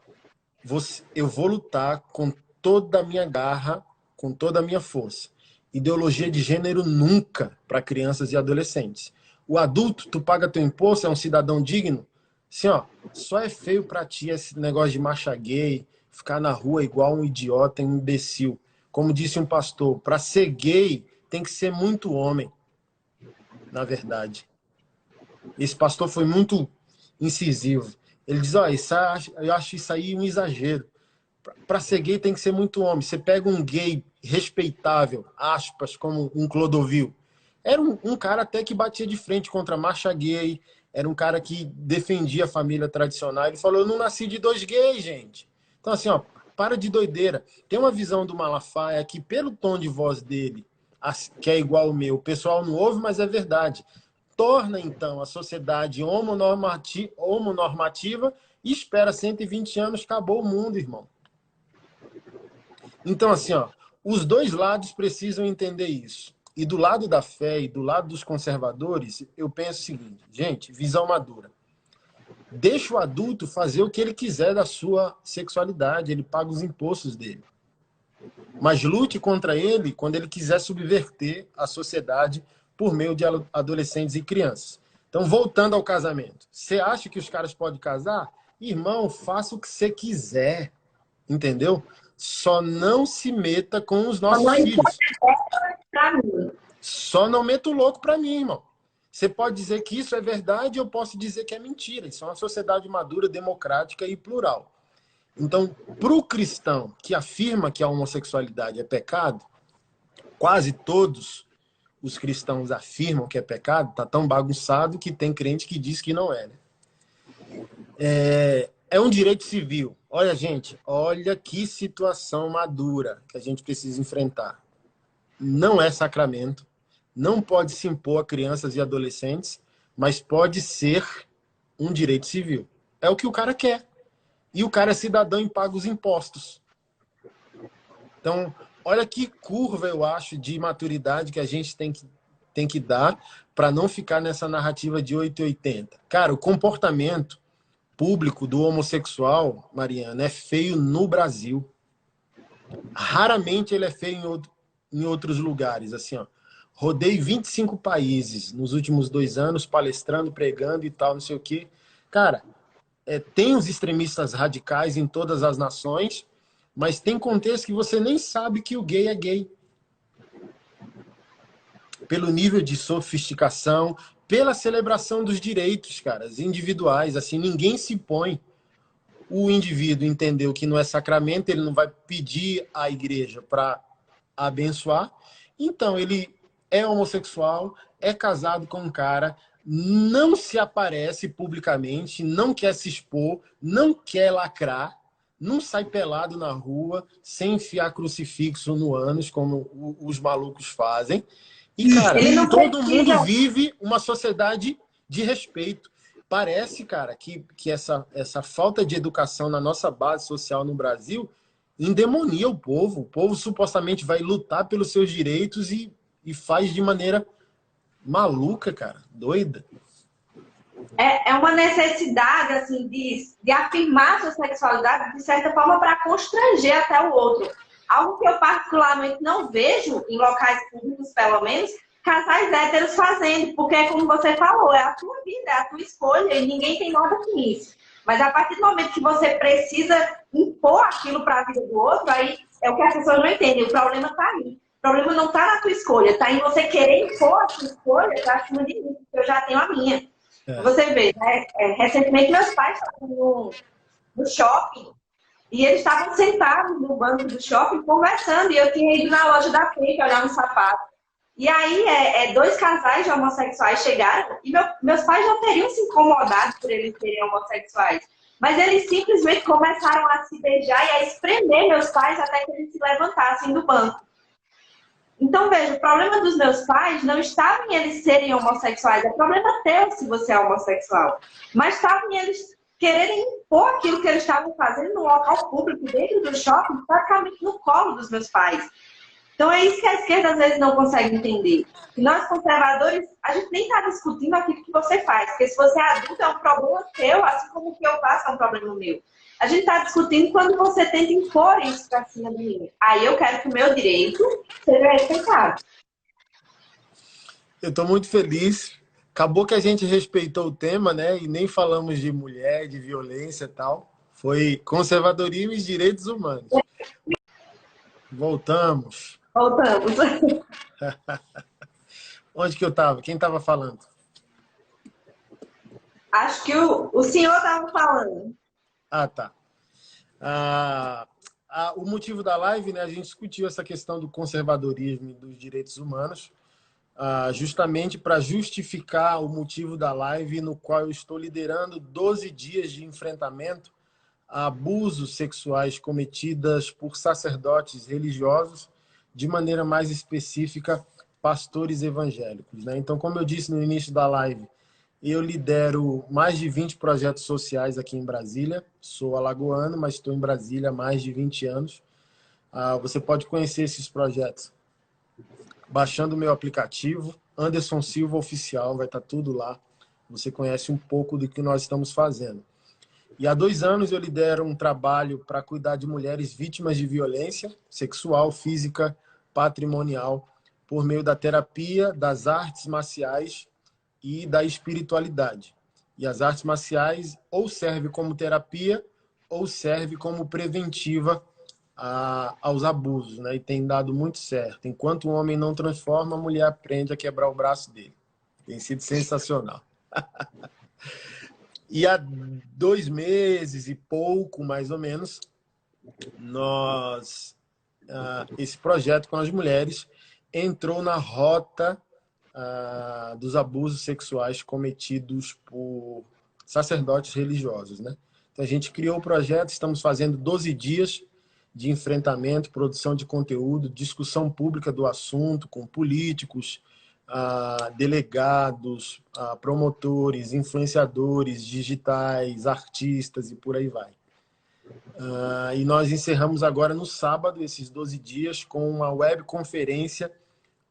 eu vou lutar com toda a minha garra, com toda a minha força. Ideologia de gênero nunca para crianças e adolescentes. O adulto, tu paga teu imposto, é um cidadão digno. Assim, ó, só é feio para ti esse negócio de marcha gay, ficar na rua igual um idiota, um imbecil. Como disse um pastor, para ser gay tem que ser muito homem, na verdade. Esse pastor foi muito incisivo. Ele diz, ó, eu acho isso aí um exagero. Para ser gay tem que ser muito homem. Você pega um gay respeitável, aspas, como um Clodovil. Era um cara até que batia de frente contra a marcha gay, era um cara que defendia a família tradicional. Ele falou, eu não nasci de dois gays, gente. Então, assim, ó, para de doideira. Tem uma visão do Malafaia que, pelo tom de voz dele, que é igual ao meu, o pessoal não ouve, mas é verdade. Torna, então, a sociedade homonormativa e espera 120 anos, acabou o mundo, irmão. Então, assim, ó, os dois lados precisam entender isso. E do lado da fé e do lado dos conservadores, eu penso o seguinte, gente, visão madura. Deixa o adulto fazer o que ele quiser da sua sexualidade, ele paga os impostos dele. Mas lute contra ele quando ele quiser subverter a sociedade por meio de adolescentes e crianças. Então, voltando ao casamento. Você acha que os caras podem casar? Irmão, faça o que você quiser. Entendeu? Só não se meta com os nossos filhos. Só não meta o louco pra mim, irmão. Você pode dizer que isso é verdade, eu posso dizer que é mentira. Isso é uma sociedade madura, democrática e plural. Então, para o cristão que afirma que a homossexualidade é pecado, quase todos os cristãos afirmam que é pecado, está tão bagunçado que tem crente que diz que não é. Né? É um direito civil. Olha, gente, olha que situação madura que a gente precisa enfrentar. Não é sacramento, não pode se impor a crianças e adolescentes, mas pode ser um direito civil. É o que o cara quer. E o cara é cidadão e paga os impostos. Então, olha que curva, eu acho, de maturidade que a gente tem que dar para não ficar nessa narrativa de 880. Cara, o comportamento público do homossexual, Mariana, é feio no Brasil. Raramente ele é feio em outros lugares. Assim, ó, rodei 25 países nos últimos 2 anos, palestrando, pregando e tal, não sei o quê. Cara, tem os extremistas radicais em todas as nações, mas tem contexto que você nem sabe que o gay é gay. Pelo nível de sofisticação, pela celebração dos direitos, cara, individuais. Assim, ninguém se põe. O indivíduo entendeu que não é sacramento, ele não vai pedir à igreja para abençoar. Então, ele é homossexual, é casado com um cara, não se aparece publicamente, não quer se expor, não quer lacrar, não sai pelado na rua, sem enfiar crucifixo no ânus, como os malucos fazem. E, cara, todo mundo vive uma sociedade de respeito. Parece, cara, que essa falta de educação na nossa base social no Brasil endemonia o povo. O povo supostamente vai lutar pelos seus direitos e faz de maneira maluca, cara, doida. É uma necessidade, assim, de afirmar sua sexualidade, de certa forma, para constranger até o outro. Algo que eu particularmente não vejo, em locais públicos, pelo menos, casais héteros fazendo, porque é como você falou, é a tua vida, é a tua escolha, e ninguém tem nada com isso. Mas a partir do momento que você precisa impor aquilo para a vida do outro, aí é o que as pessoas não entendem, o problema está aí. O problema não está na tua escolha, está em você querer impor a tua escolha para cima de mim, porque eu já tenho a minha. Você vê, né? Recentemente meus pais estavam no shopping e eles estavam sentados no banco do shopping conversando e eu tinha ido na loja da frente olhar um sapato. E aí 2 casais de homossexuais chegaram e meus pais não teriam se incomodado por eles serem homossexuais. Mas eles simplesmente começaram a se beijar e a espremer meus pais até que eles se levantassem do banco. Então, veja, o problema dos meus pais não estava em eles serem homossexuais, é problema teu se você é homossexual. Mas estava em eles quererem impor aquilo que eles estavam fazendo no local público, dentro do shopping, praticamente no colo dos meus pais. Então, é isso que a esquerda às vezes não consegue entender. E nós, conservadores, a gente nem está discutindo aquilo que você faz, porque se você é adulto é um problema teu, assim como o que eu faço é um problema meu. A gente está discutindo quando você tenta impor isso para cima de mim. Aí eu quero que o meu direito seja respeitado. Eu estou muito feliz. Acabou que a gente respeitou o tema, né? E nem falamos de mulher, de violência e tal. Foi conservadorismo e direitos humanos. Voltamos. Voltamos. Onde que eu estava? Quem estava falando? Acho que o senhor estava falando. Ah, tá. O motivo da live, né, a gente discutiu essa questão do conservadorismo e dos direitos humanos, justamente para justificar o motivo da live, no qual eu estou liderando 12 dias de enfrentamento a abusos sexuais cometidos por sacerdotes religiosos, de maneira mais específica, pastores evangélicos. Né? Então, como eu disse no início da live, eu lidero mais de 20 projetos sociais aqui em Brasília. Sou alagoano, mas estou em Brasília há mais de 20 anos. Você pode conhecer esses projetos baixando o meu aplicativo, Anderson Silva Oficial, vai estar tudo lá. Você conhece um pouco do que nós estamos fazendo. E há 2 anos eu lidero um trabalho para cuidar de mulheres vítimas de violência sexual, física, patrimonial, por meio da terapia, das artes marciais e da espiritualidade. E as artes marciais ou servem como terapia ou servem como preventiva aos abusos, né? E tem dado muito certo. Enquanto o homem não transforma, a mulher aprende a quebrar o braço dele. Tem sido sensacional. E há 2 meses e pouco, mais ou menos, esse projeto com as mulheres entrou na rota dos abusos sexuais cometidos por sacerdotes religiosos, né? Então, a gente criou o projeto, estamos fazendo 12 dias de enfrentamento, produção de conteúdo, discussão pública do assunto com políticos, delegados, promotores, influenciadores digitais, artistas e por aí vai. E nós encerramos agora no sábado, esses 12 dias, com uma webconferência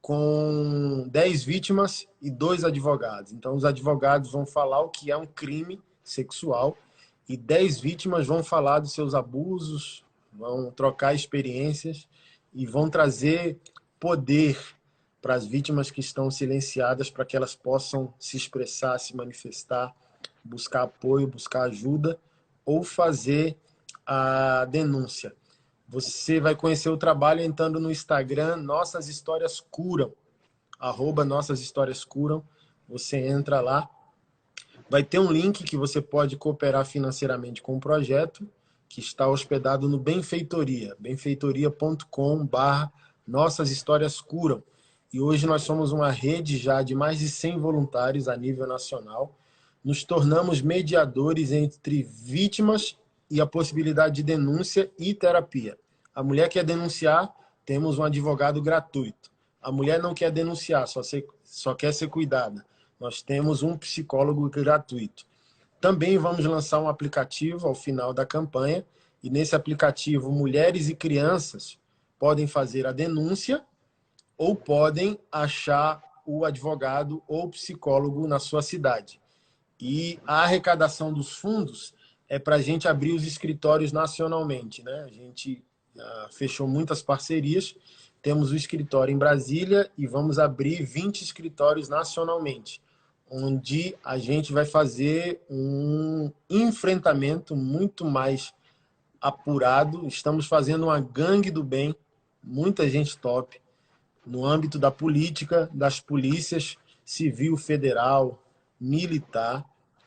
com 10 vítimas e 2 advogados. Então, os advogados vão falar o que é um crime sexual e 10 vítimas vão falar dos seus abusos, vão trocar experiências e vão trazer poder para as vítimas que estão silenciadas, para que elas possam se expressar, se manifestar, buscar apoio, buscar ajuda ou fazer a denúncia. Você vai conhecer o trabalho entrando no Instagram, Nossas Histórias Curam, @NossasHistóriasCuram. Você entra lá, vai ter um link que você pode cooperar financeiramente com o projeto, que está hospedado no Benfeitoria, benfeitoria.com/Nossas Histórias Curam. E hoje nós somos uma rede já de mais de 100 voluntários a nível nacional. Nos tornamos mediadores entre vítimas e a possibilidade de denúncia e terapia. A mulher quer denunciar, temos um advogado gratuito. A mulher não quer denunciar, só quer ser cuidada. Nós temos um psicólogo gratuito. Também vamos lançar um aplicativo ao final da campanha, e nesse aplicativo mulheres e crianças podem fazer a denúncia ou podem achar o advogado ou psicólogo na sua cidade. E a arrecadação dos fundos é para a gente abrir os escritórios nacionalmente, né? A gente fechou muitas parcerias, temos o escritório em Brasília e vamos abrir 20 escritórios nacionalmente, onde a gente vai fazer um enfrentamento muito mais apurado. Estamos fazendo uma gangue do bem, muita gente top, no âmbito da política, das polícias, civil, federal, militar.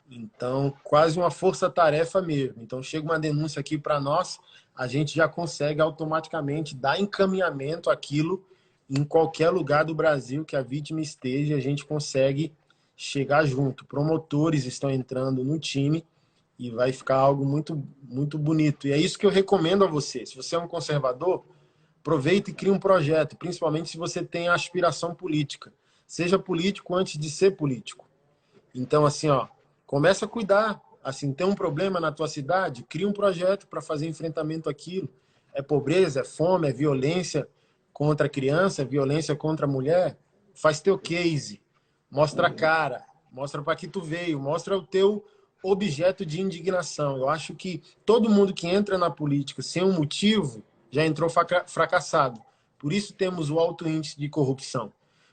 Então, quase uma força-tarefa mesmo. Então, chega uma denúncia aqui para nós, a gente já consegue automaticamente dar encaminhamento àquilo em qualquer lugar do Brasil que a vítima esteja, a gente consegue chegar junto. Promotores estão entrando no time e vai ficar algo muito, muito bonito. E é isso que eu recomendo a você. Se você é um conservador, aproveita e cria um projeto, principalmente se você tem aspiração política. Seja político antes de ser político. Então, assim, começa a cuidar. Assim, tem um problema na tua cidade, cria um projeto para fazer enfrentamento àquilo. É pobreza, é fome, é violência contra a criança, é violência contra a mulher. Faz teu case, mostra a cara, mostra para que tu veio, mostra o teu objeto de indignação. Eu acho que todo mundo que entra na política sem um motivo já entrou fracassado. Por isso temos o alto índice de corrupção.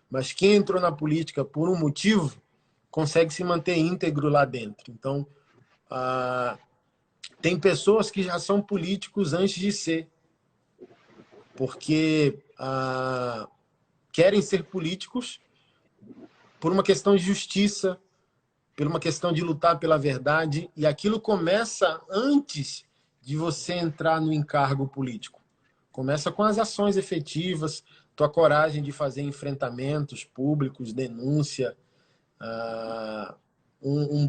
Mas quem entrou na política por um motivo consegue se manter íntegro lá dentro. Então, tem pessoas que já são políticos antes de ser, porque querem ser políticos por uma questão de justiça, por uma questão de lutar pela verdade, e aquilo começa antes de você entrar no encargo político. Começa com as ações efetivas, tua coragem de fazer enfrentamentos públicos, denúncia, um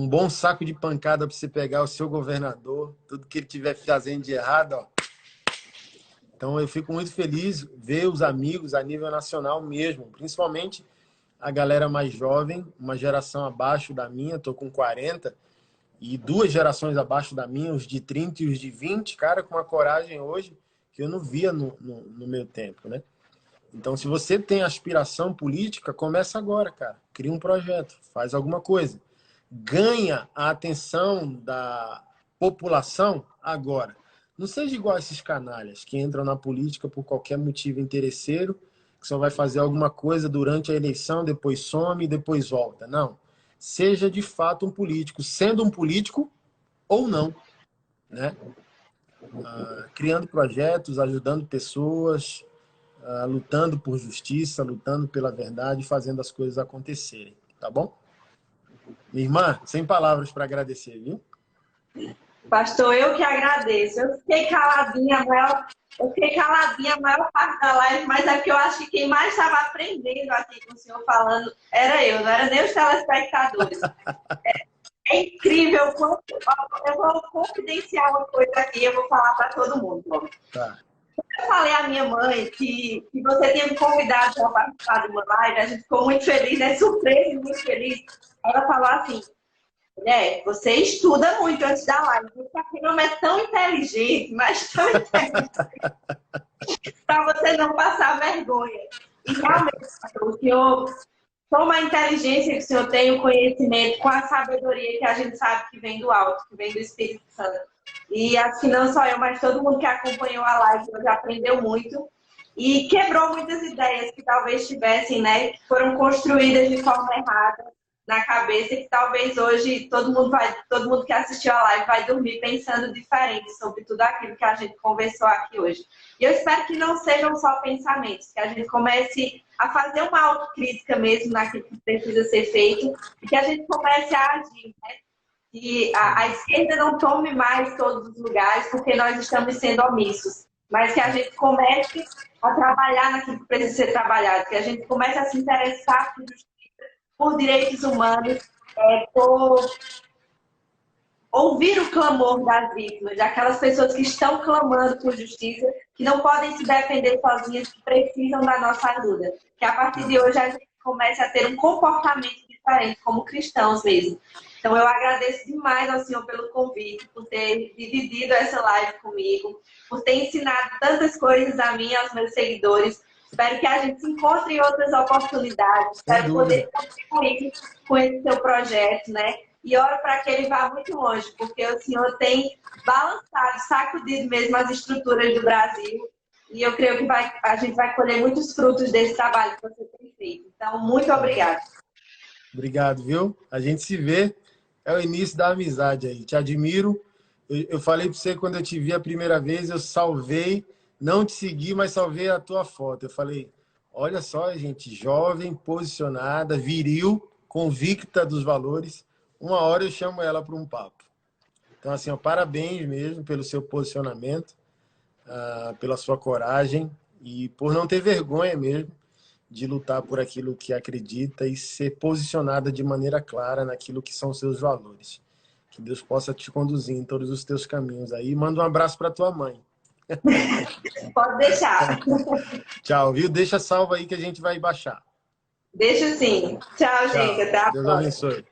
bom saco de pancada para você pegar o seu governador, tudo que ele estiver fazendo de errado. Então, eu fico muito feliz ver os amigos a nível nacional mesmo, principalmente a galera mais jovem, uma geração abaixo da minha, estou com 40, e 2 gerações abaixo da minha, os de 30 e os de 20, cara, com uma coragem hoje que eu não via no meu tempo, né? Então, se você tem aspiração política, começa agora, cara. Cria um projeto, faz alguma coisa. Ganha a atenção da população agora. Não seja igual a esses canalhas que entram na política por qualquer motivo interesseiro, que só vai fazer alguma coisa durante a eleição, depois some e depois volta. Não. Seja de fato um político, sendo um político ou não, né? Criando projetos, ajudando pessoas, lutando por justiça, lutando pela verdade, fazendo as coisas acontecerem, tá bom? Minha irmã, sem palavras para agradecer, viu? Pastor, eu que agradeço. Eu fiquei caladinha a maior parte da live, mas é porque eu acho que quem mais estava aprendendo aqui com o senhor falando era eu, não era nem os telespectadores. É incrível quanto. Eu vou confidenciar uma coisa aqui, eu vou falar para todo mundo. Tá. Eu falei à minha mãe que você tinha me convidado para participar de uma live, a gente ficou muito feliz, né? Surpresa e muito feliz. Ela falou assim: você estuda muito antes da live, porque aquele homem é tão inteligente, mas tão inteligente, para você não passar vergonha. E realmente, o senhor toma a inteligência que o senhor tem, o conhecimento, com a sabedoria que a gente sabe que vem do alto, que vem do Espírito Santo. E acho que não só eu, mas todo mundo que acompanhou a live hoje aprendeu muito e quebrou muitas ideias que talvez tivessem, né, que foram construídas de forma errada na cabeça, que talvez hoje todo mundo que assistiu a live vai dormir pensando diferente sobre tudo aquilo que a gente conversou aqui hoje. E eu espero que não sejam só pensamentos, que a gente comece a fazer uma autocrítica mesmo naquilo que precisa ser feito e que a gente comece a agir, né? Que a esquerda não tome mais todos os lugares porque nós estamos sendo omissos, mas que a gente comece a trabalhar naquilo que precisa ser trabalhado, que a gente comece a se interessar por justiça, por direitos humanos, por ouvir o clamor das vítimas, daquelas pessoas que estão clamando por justiça, que não podem se defender sozinhas, que precisam da nossa ajuda. Que a partir de hoje a gente comece a ter um comportamento diferente, como cristãos mesmo. Então eu agradeço demais ao senhor pelo convite, por ter dividido essa live comigo, por ter ensinado tantas coisas a mim e aos meus seguidores. Espero que a gente se encontre em outras oportunidades. Espero poder contribuir com esse seu projeto, né? E oro para que ele vá muito longe, porque o senhor tem balançado, sacudido mesmo as estruturas do Brasil. E eu creio que a gente vai colher muitos frutos desse trabalho que você tem feito. Então, muito obrigada. Obrigado, viu? A gente se vê. É o início da amizade aí. Te admiro. Eu falei para você quando eu te vi a primeira vez, eu salvei, não te segui, mas salvei a tua foto. Eu falei, olha só, gente, jovem, posicionada, viril, convicta dos valores. Uma hora eu chamo ela para um papo. Então, assim, ó, parabéns mesmo pelo seu posicionamento, pela sua coragem e por não ter vergonha mesmo de lutar por aquilo que acredita e ser posicionada de maneira clara naquilo que são seus valores. Que Deus possa te conduzir em todos os teus caminhos aí. Manda um abraço para tua mãe. Pode deixar. Tchau, viu? Deixa salvo aí que a gente vai baixar. Deixa sim. Tchau, gente. Até a Deus próxima. abençoe.